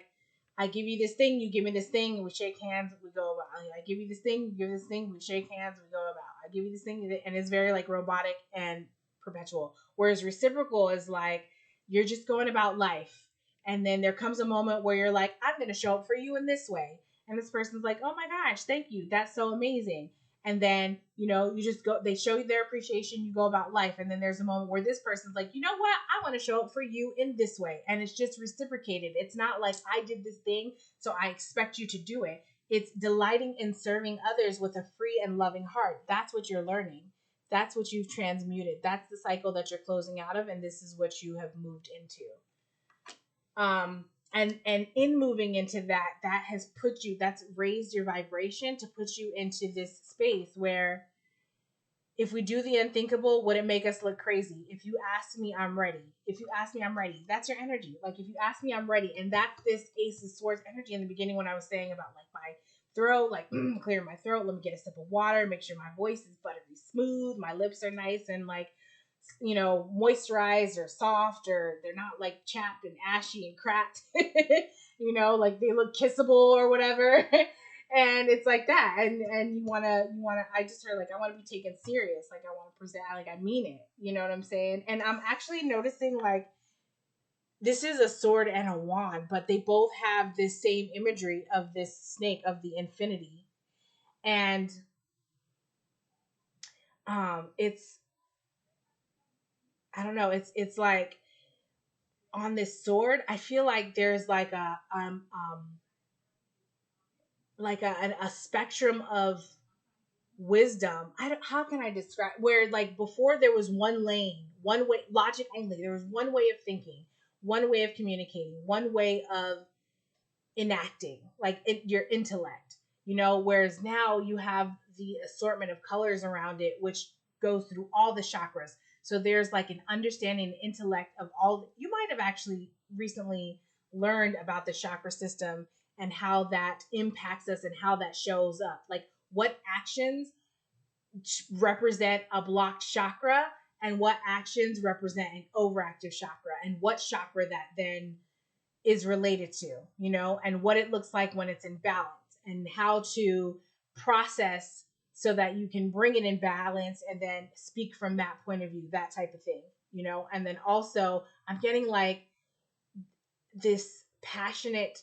I give you this thing, you give me this thing, we shake hands, we go about. I give you this thing, you give this thing, we shake hands, we go about. I give you this thing, and it's very like robotic and perpetual. Whereas reciprocal is like, you're just going about life. And then there comes a moment where you're like, I'm going to show up for you in this way. And this person's like, oh my gosh, thank you. That's so amazing. And then, you know, you just go, they show you their appreciation, you go about life. And then there's a moment where this person's like, you know what? I want to show up for you in this way. And it's just reciprocated. It's not like I did this thing, so I expect you to do it. It's delighting in serving others with a free and loving heart. That's what you're learning. That's what you've transmuted. That's the cycle that you're closing out of. And this is what you have moved into. And in moving into that, that has put you, that's raised your vibration to put you into this space where if we do the unthinkable, would it make us look crazy? If you ask me, I'm ready. If you ask me, I'm ready. That's your energy. Like, if you ask me, I'm ready. And that's this Ace of Swords energy in the beginning when I was saying about like my throat, like clear my throat, let me get a sip of water, make sure my voice is buttery smooth, my lips are nice and like, you know, moisturized or soft, or they're not like chapped and ashy and cracked, you know, like they look kissable or whatever. And it's like that. And you want to, I just heard like, I want to be taken serious. Like, I want to present, like, I mean it, you know what I'm saying? And I'm actually noticing like, this is a sword and a wand, but they both have this same imagery of this snake, of the infinity. And it's, I don't know, it's like, on this sword, I feel like there's like a spectrum of wisdom. How can I describe, where like before there was one lane, one way, logic only. There was one way of thinking, one way of communicating, one way of enacting, like your intellect, you know, whereas now you have the assortment of colors around it, which goes through all the chakras. So there's like an understanding and intellect of all. You might have actually recently learned about the chakra system and how that impacts us and how that shows up. Like, what actions represent a blocked chakra and what actions represent an overactive chakra, and what chakra that then is related to, you know, and what it looks like when it's in balance, and how to process so that you can bring it in balance and then speak from that point of view, that type of thing, you know. And then also, I'm getting like this passionate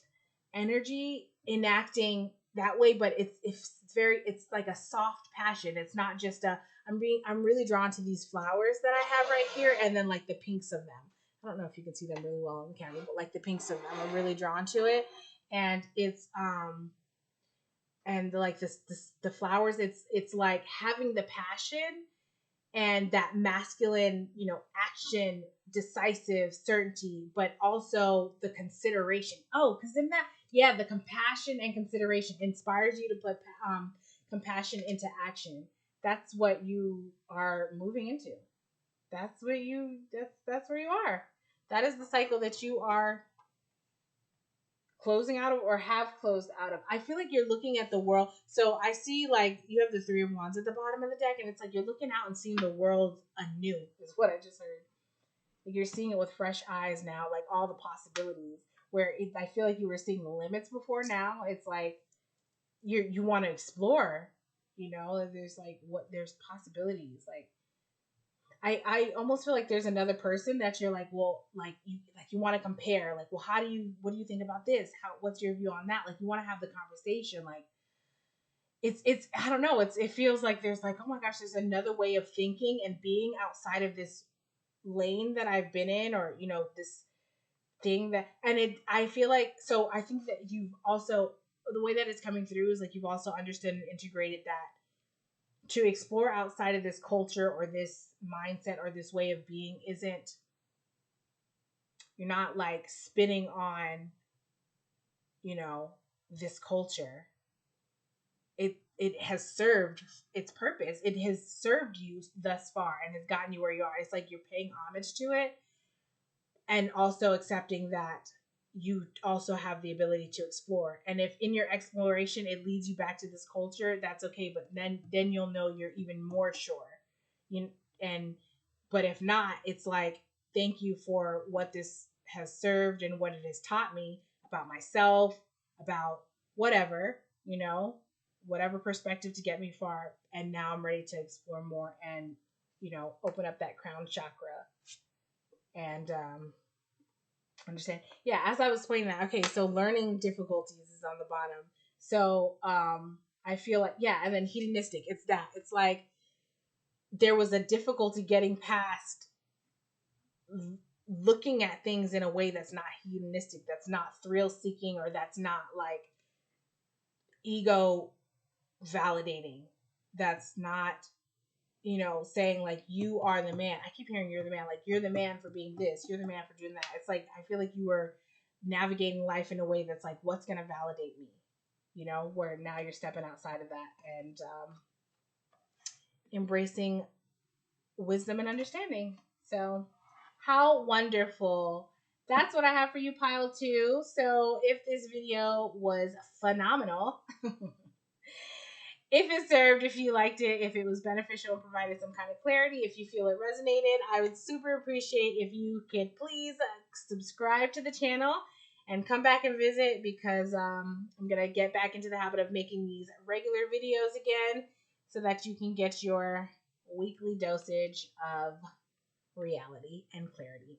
energy enacting that way, but it's very, it's like a soft passion. It's not just a, I'm really drawn to these flowers that I have right here, and then like the pinks of them. I don't know if you can see them really well on the camera, but like the pinks of them, I'm really drawn to it. And it's and like the flowers, it's like having the passion and that masculine, you know, action, decisive certainty, but also the consideration. Oh, because then that, yeah, the compassion and consideration inspires you to put compassion into action. That's what you are moving into. That's what you, that's where you are. That is the cycle that you are closing out of, or have closed out of. I feel like you're looking at the world. So I see like you have the Three of Wands at the bottom of the deck, and it's like you're looking out and seeing the world anew, is what I just heard. Like, you're seeing it with fresh eyes now, like all the possibilities. Where I feel like you were seeing the limits before, now it's like you want to explore. You know, there's like, what, there's possibilities. Like, I almost feel like there's another person that you're like, well, like you want to compare, like, well, what do you think about this? What's your view on that? Like, you want to have the conversation, like, it's I don't know, it feels like there's like, oh my gosh, there's another way of thinking and being outside of this lane that I've been in, or this thing that, and it I feel like, so I think that you've also, the way that it's coming through is like you've also understood and integrated that to explore outside of this culture or this mindset or this way of being isn't, you're not like spinning on, you know, this culture. It has served its purpose. It has served you thus far and has gotten you where you are. It's like you're paying homage to it, and also accepting that you also have the ability to explore. And if in your exploration it leads you back to this culture, that's okay. But then you'll know you're even more sure. You and But if not, it's like, thank you for what this has served and what it has taught me about myself, about whatever, whatever perspective to get me far. And now I'm ready to explore more and, open up that crown chakra and understand. Yeah, as I was explaining that, okay, so learning difficulties is on the bottom. So I feel like, yeah, and then hedonistic, it's that. It's like there was a difficulty getting past looking at things in a way that's not hedonistic, that's not thrill seeking, or that's not like ego validating. That's not, saying like, you are the man. I keep hearing you're the man, like you're the man for being this, you're the man for doing that. It's like, I feel like you were navigating life in a way that's like, what's going to validate me, where now you're stepping outside of that and embracing wisdom and understanding. So, how wonderful. That's what I have for you, pile two. So, if this video was phenomenal, if it served, if you liked it, if it was beneficial and provided some kind of clarity, if you feel it resonated, I would super appreciate if you could please subscribe to the channel and come back and visit, because I'm going to get back into the habit of making these regular videos again so that you can get your weekly dosage of reality and clarity.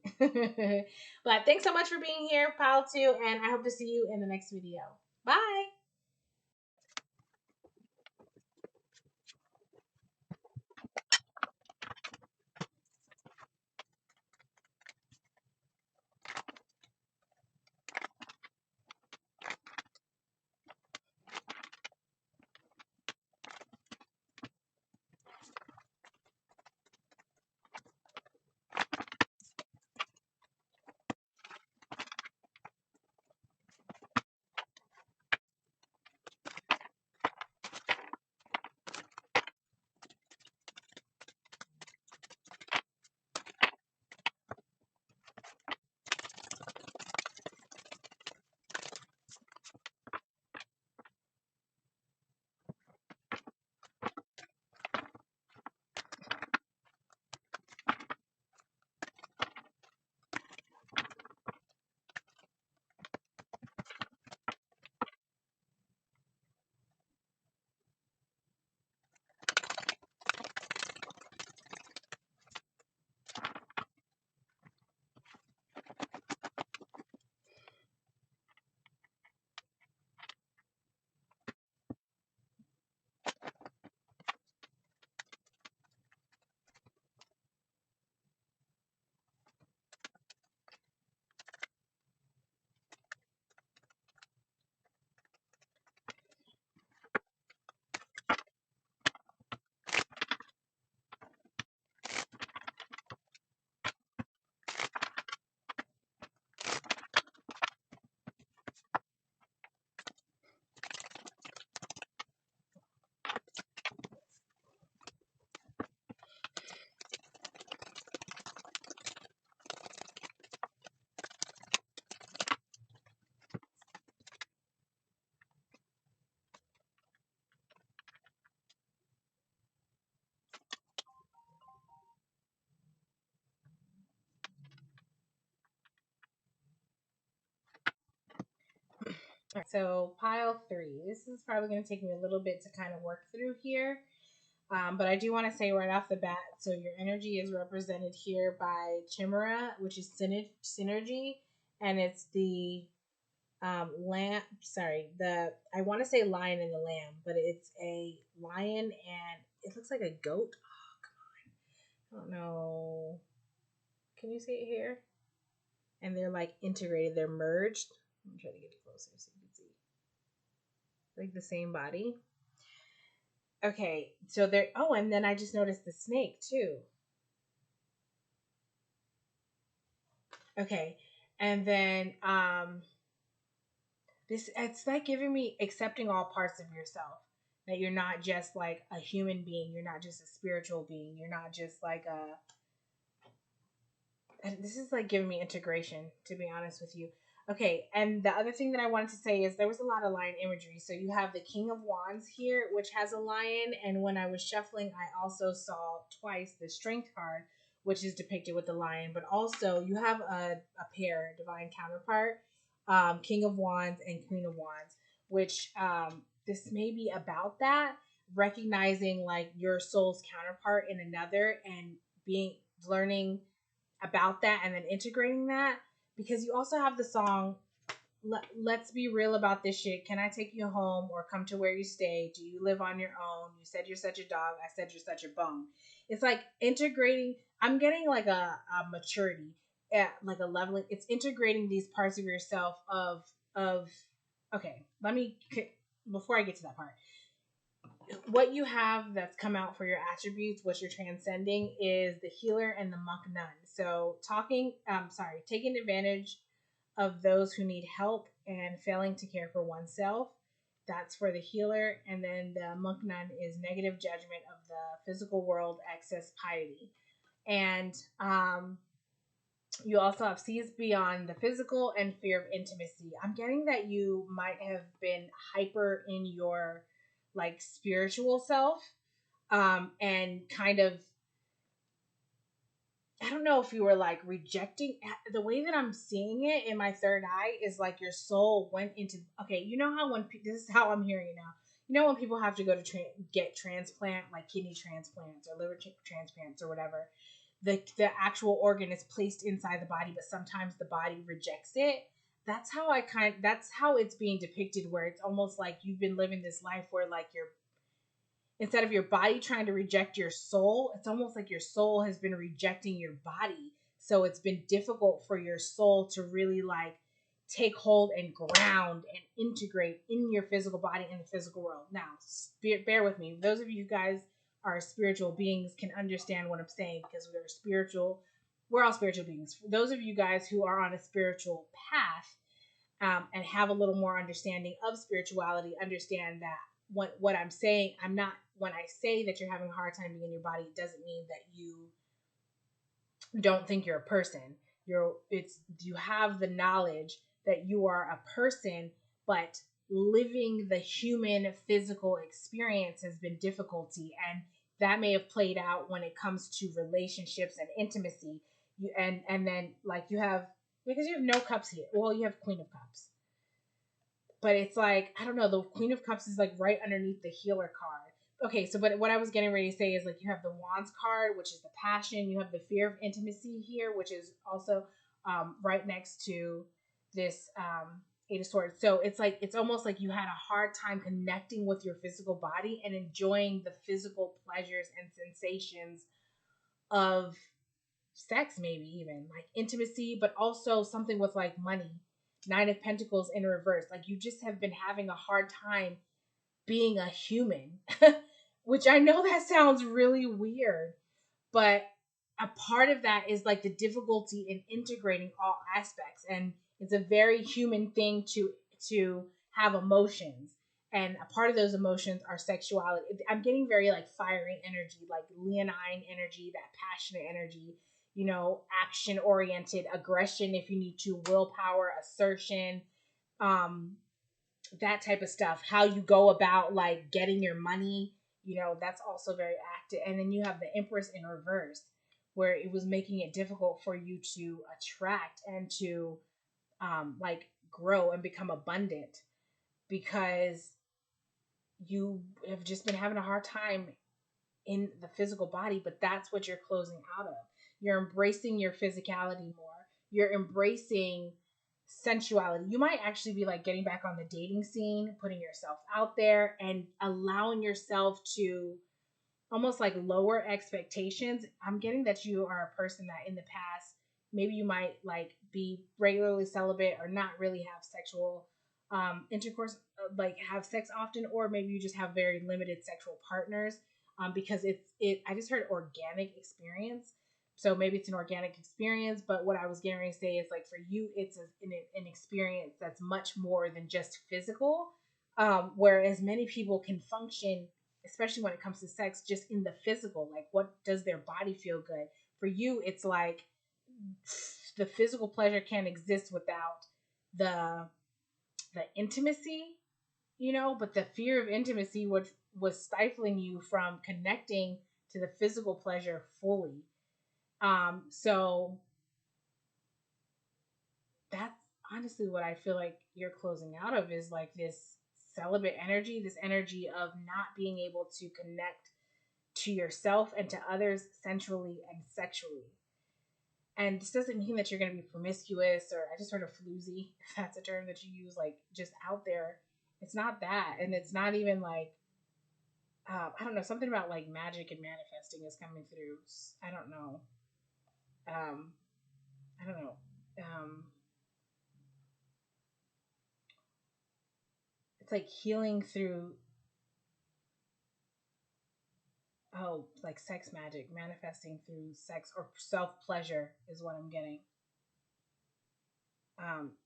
But thanks so much for being here, Pile 2, and I hope to see you in the next video. Bye! So pile 3. This is probably going to take me a little bit to kind of work through here. But I do want to say right off the bat, so your energy is represented here by Chimera, which is synergy, and it's the lamb. Sorry, the I want to say lion and the lamb, but it's a lion and it looks like a goat. I don't know. Can you see it here? And they're like integrated. They're merged. I'm trying to get it closer so you can see. Like the same body. Okay, so there. Oh, and then I just noticed the snake too. Okay, and then this it's like giving me accepting all parts of yourself. That you're not just like a human being. You're not just a spiritual being. You're not just like a. And this is like giving me integration, to be honest with you. Okay, and the other thing that I wanted to say is there was a lot of lion imagery. So you have the King of Wands here, which has a lion, and when I was shuffling, I also saw twice the Strength card, which is depicted with the lion. But also you have a pair, divine counterpart, King of Wands and Queen of Wands, which this may be about that, recognizing like your soul's counterpart in another and being learning about that and then integrating that, because you also have the song Let's Be Real About This Shit. Can I take you home or come to where you stay? Do you live on your own? You said you're such a dog. I said you're such a bone. It's like integrating. I'm getting like a maturity, like a leveling. It's integrating these parts of yourself of okay, let me before I get to that part, what you have that's come out for your attributes, what you're transcending, is the healer and the monk nun. So taking advantage of those who need help and failing to care for oneself. That's for the healer. And then the monk nun is negative judgment of the physical world, excess piety. And you also have sees beyond the physical and fear of intimacy. I'm getting that you might have been hyper in your like spiritual self, and kind of, I don't know if you were like rejecting. The way that I'm seeing it in my third eye is like your soul went into, okay, you know how when this is how I'm hearing it now. You know when people have to go to get transplant, like kidney transplants or liver transplants or whatever, the actual organ is placed inside the body, but sometimes the body rejects it. That's how it's being depicted, where it's almost like you've been living this life where like you're, instead of your body trying to reject your soul, it's almost like your soul has been rejecting your body. So it's been difficult for your soul to really like take hold and ground and integrate in your physical body in the physical world. Now, bear with me. Those of you guys are spiritual beings can understand what I'm saying, because we're spiritual. We're all spiritual beings. For those of you guys who are on a spiritual path, and have a little more understanding of spirituality, understand that what I'm saying, I'm not, when I say that you're having a hard time being in your body, it doesn't mean that you don't think you're a person. You have the knowledge that you are a person, but living the human physical experience has been difficulty, and that may have played out when it comes to relationships and intimacy. And then like you have, because you have no cups here. Well, you have Queen of Cups, but it's like, I don't know, the Queen of Cups is like right underneath the healer card. Okay, so but what I was getting ready to say is like you have the Wands card, which is the passion. You have the fear of intimacy here, which is also right next to this Eight of Swords. So it's like, it's almost like you had a hard time connecting with your physical body and enjoying the physical pleasures and sensations of sex, maybe even like intimacy, but also something with like money. Nine of Pentacles in reverse. Like you just have been having a hard time being a human, which I know that sounds really weird, but a part of that is like the difficulty in integrating all aspects. And it's a very human thing to have emotions. And a part of those emotions are sexuality. I'm getting very like fiery energy, like leonine energy, that passionate energy, action oriented, aggression if you need to, willpower, assertion, um, that type of stuff. How you go about like getting your money, that's also very active. And then you have the Empress in reverse, where it was making it difficult for you to attract and to like grow and become abundant, because you have just been having a hard time in the physical body, but that's what you're closing out of. You're embracing your physicality more. You're embracing sensuality. You might actually be like getting back on the dating scene, putting yourself out there and allowing yourself to almost like lower expectations. I'm getting that you are a person that in the past, maybe you might like be regularly celibate or not really have sexual intercourse, like have sex often, or maybe you just have very limited sexual partners because I just heard organic experience. So maybe it's an organic experience, but what I was getting ready to say is like for you, it's an experience that's much more than just physical. Whereas many people can function, especially when it comes to sex, just in the physical. Like, what does their body feel good? For you, it's like the physical pleasure can't exist without the intimacy, but the fear of intimacy, which was stifling you from connecting to the physical pleasure fully. So that's honestly what I feel like you're closing out of is like this celibate energy, this energy of not being able to connect to yourself and to others sensually and sexually. And this doesn't mean that you're going to be promiscuous or I just heard of floozy, if that's a term that you use, like just out there. It's not that. And it's not even like, I don't know, something about like magic and manifesting is coming through. I don't know. Um, I don't know. Um, it's like healing through, like sex magic, manifesting through sex or self pleasure is what I'm getting.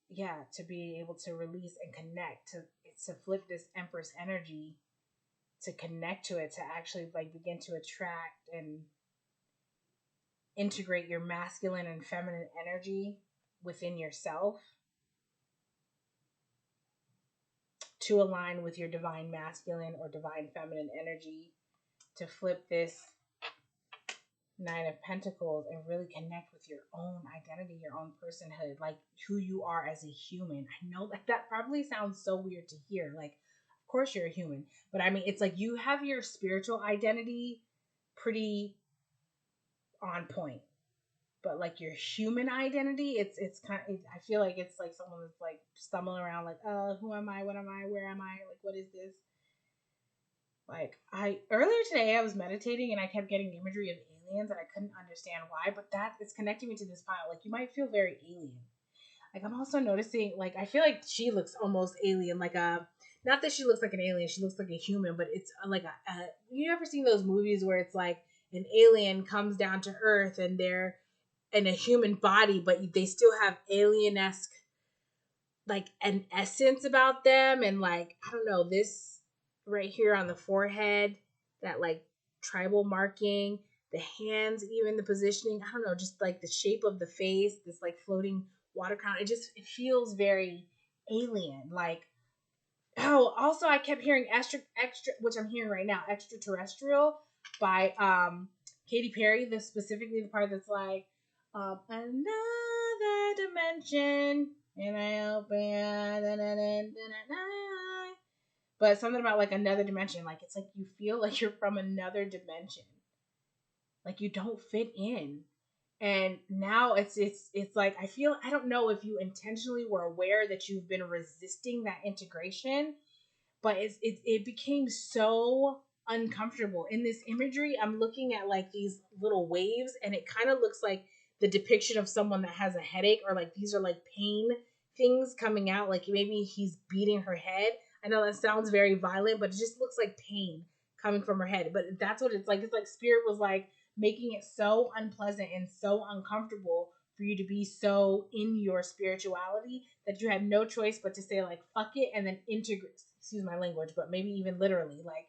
Yeah, to be able to release and connect to flip this Empress energy, to connect to it, to actually like begin to attract and integrate your masculine and feminine energy within yourself to align with your divine masculine or divine feminine energy, to flip this Nine of Pentacles and really connect with your own identity, your own personhood, like who you are as a human. I know like that probably sounds so weird to hear. Like, of course you're a human, but I mean, it's like you have your spiritual identity pretty on point, but like your human identity, it's kind of, I feel like it's like someone that's like stumbling around, like, who am I? What am I? Where am I? Like, what is this? Like I earlier today I was meditating and I kept getting imagery of aliens and I couldn't understand why, but that is connecting me to this pile. Like you might feel very alien. Like I'm also noticing, like I feel like she looks almost alien, like a, not that she looks like an alien, she looks like a human, but it's like a you ever seen those movies where it's like an alien comes down to Earth and they're in a human body, but they still have alien-esque like an essence about them, and like I don't know, this right here on the forehead, that like tribal marking, the hands, even the positioning, I don't know, just like the shape of the face, this like floating water crown, it feels very alien. Like, oh, also I kept hearing extra, which I'm hearing right now, extraterrestrial by Katy Perry, the specifically the part that's like another dimension and I open, but something about like another dimension, like it's like you feel like you're from another dimension, like you don't fit in. And now it's like I feel, I don't know if you intentionally were aware that you've been resisting that integration, but it became so uncomfortable. In this imagery, I'm looking at like these little waves, and it kind of looks like the depiction of someone that has a headache, or like these are like pain things coming out, like maybe he's beating her head. I know that sounds very violent, but it just looks like pain coming from her head. But that's what it's like. It's like spirit was like making it so unpleasant and so uncomfortable for you to be so in your spirituality that you had no choice but to say like fuck it, and then integrate, excuse my language, but maybe even literally, like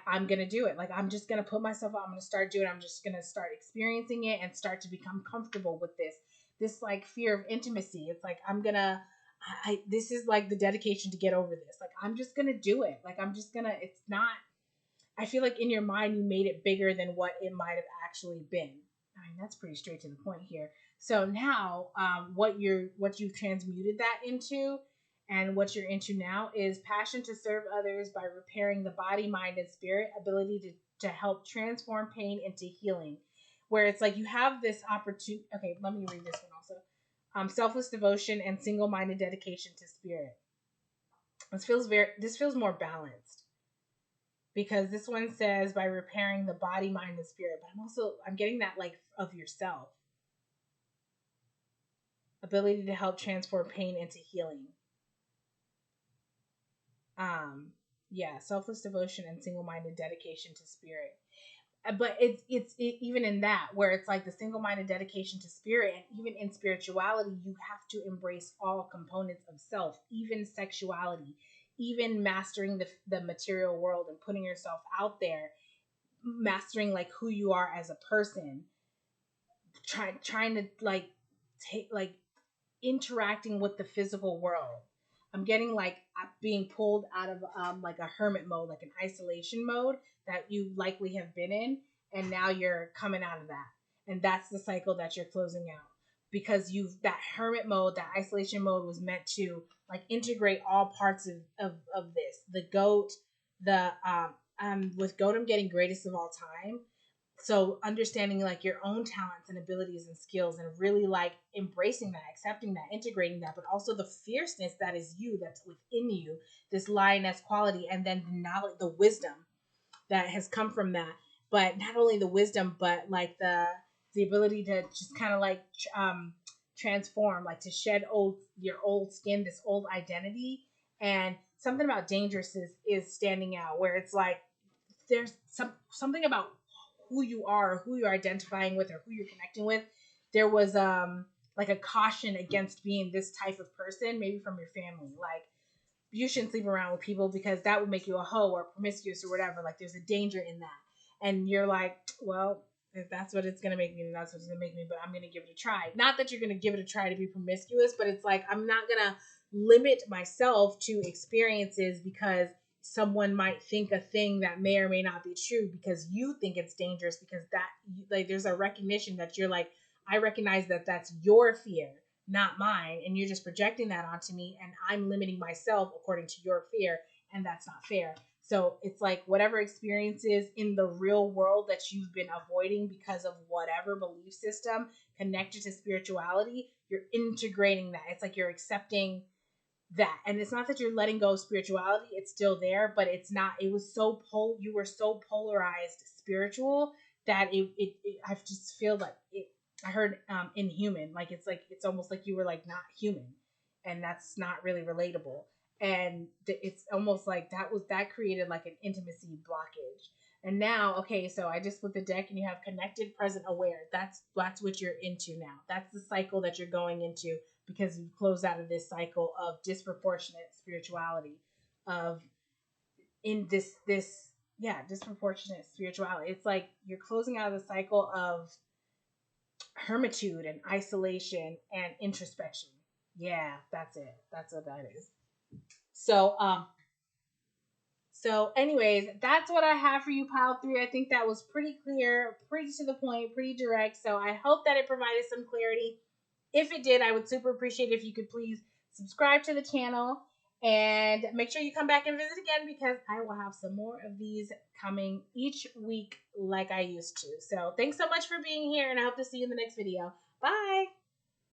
I'm gonna do it. Like I'm just gonna put myself out, I'm gonna start doing it, I'm just gonna start experiencing it and start to become comfortable with this like fear of intimacy. It's like I'm gonna, this is like the dedication to get over this. Like I'm just gonna do it. Like I'm just gonna, it's not, I feel like in your mind you made it bigger than what it might have actually been. I mean, that's pretty straight to the point here. So now, what you've transmuted that into, and what you're into now, is passion to serve others by repairing the body, mind, and spirit, ability to help transform pain into healing. Where it's like you have this opportunity. Okay, let me read this one also. Selfless devotion and single-minded dedication to spirit. This feels more balanced, because this one says by repairing the body, mind, and spirit. But I'm getting that like of yourself. Ability to help transform pain into healing. Yeah, selfless devotion and single-minded dedication to spirit. But it's even in that, where it's like the single-minded dedication to spirit, and even in spirituality, you have to embrace all components of self, even sexuality, even mastering the material world and putting yourself out there, mastering like who you are as a person, trying to like take like interacting with the physical world. I'm getting like being pulled out of like a hermit mode, like an isolation mode that you likely have been in, and now you're coming out of that, and that's the cycle that you're closing out, because that hermit mode, that isolation mode was meant to like integrate all parts of this. The goat, the with goat, I'm getting greatest of all time. So understanding like your own talents and abilities and skills, and really like embracing that, accepting that, integrating that, but also the fierceness that is you, that's within you, this lioness quality, and then the knowledge, the wisdom that has come from that. But not only the wisdom, but like the ability to just kind of like transform, like to shed your old skin, this old identity. And something about dangerous is standing out, where it's like there's something about who you are, or who you're identifying with, or who you're connecting with. There was like a caution against being this type of person, maybe from your family. Like, you shouldn't sleep around with people because that would make you a hoe or promiscuous or whatever. Like, there's a danger in that. And you're like, well, if that's what it's going to make me, then that's what it's going to make me, but I'm going to give it a try. Not that you're going to give it a try to be promiscuous, but it's like, I'm not going to limit myself to experiences because someone might think a thing that may or may not be true, because you think it's dangerous, because that like there's a recognition that you're like, I recognize that that's your fear, not mine, and you're just projecting that onto me, and I'm limiting myself according to your fear, and that's not fair. So it's like whatever experiences in the real world that you've been avoiding because of whatever belief system connected to spirituality, you're integrating that. It's like you're accepting that. And it's not that you're letting go of spirituality, it's still there, but it's not, you were so polarized spiritual that I just feel like I heard inhuman, like it's almost like you were like not human, and that's not really relatable. And it's almost like that created like an intimacy blockage. And now, okay, so I just flipped the deck, and you have connected, present, aware. That's what you're into now. That's the cycle that you're going into, because you close out of this cycle of disproportionate spirituality, of in this disproportionate spirituality. It's like you're closing out of the cycle of hermitude and isolation and introspection. Yeah, that's it. That's what that is. So anyways, that's what I have for you, pile 3. I think that was pretty clear, pretty to the point, pretty direct. So I hope that it provided some clarity. If it did, I would super appreciate if you could please subscribe to the channel, and make sure you come back and visit again, because I will have some more of these coming each week like I used to. So thanks so much for being here, and I hope to see you in the next video. Bye!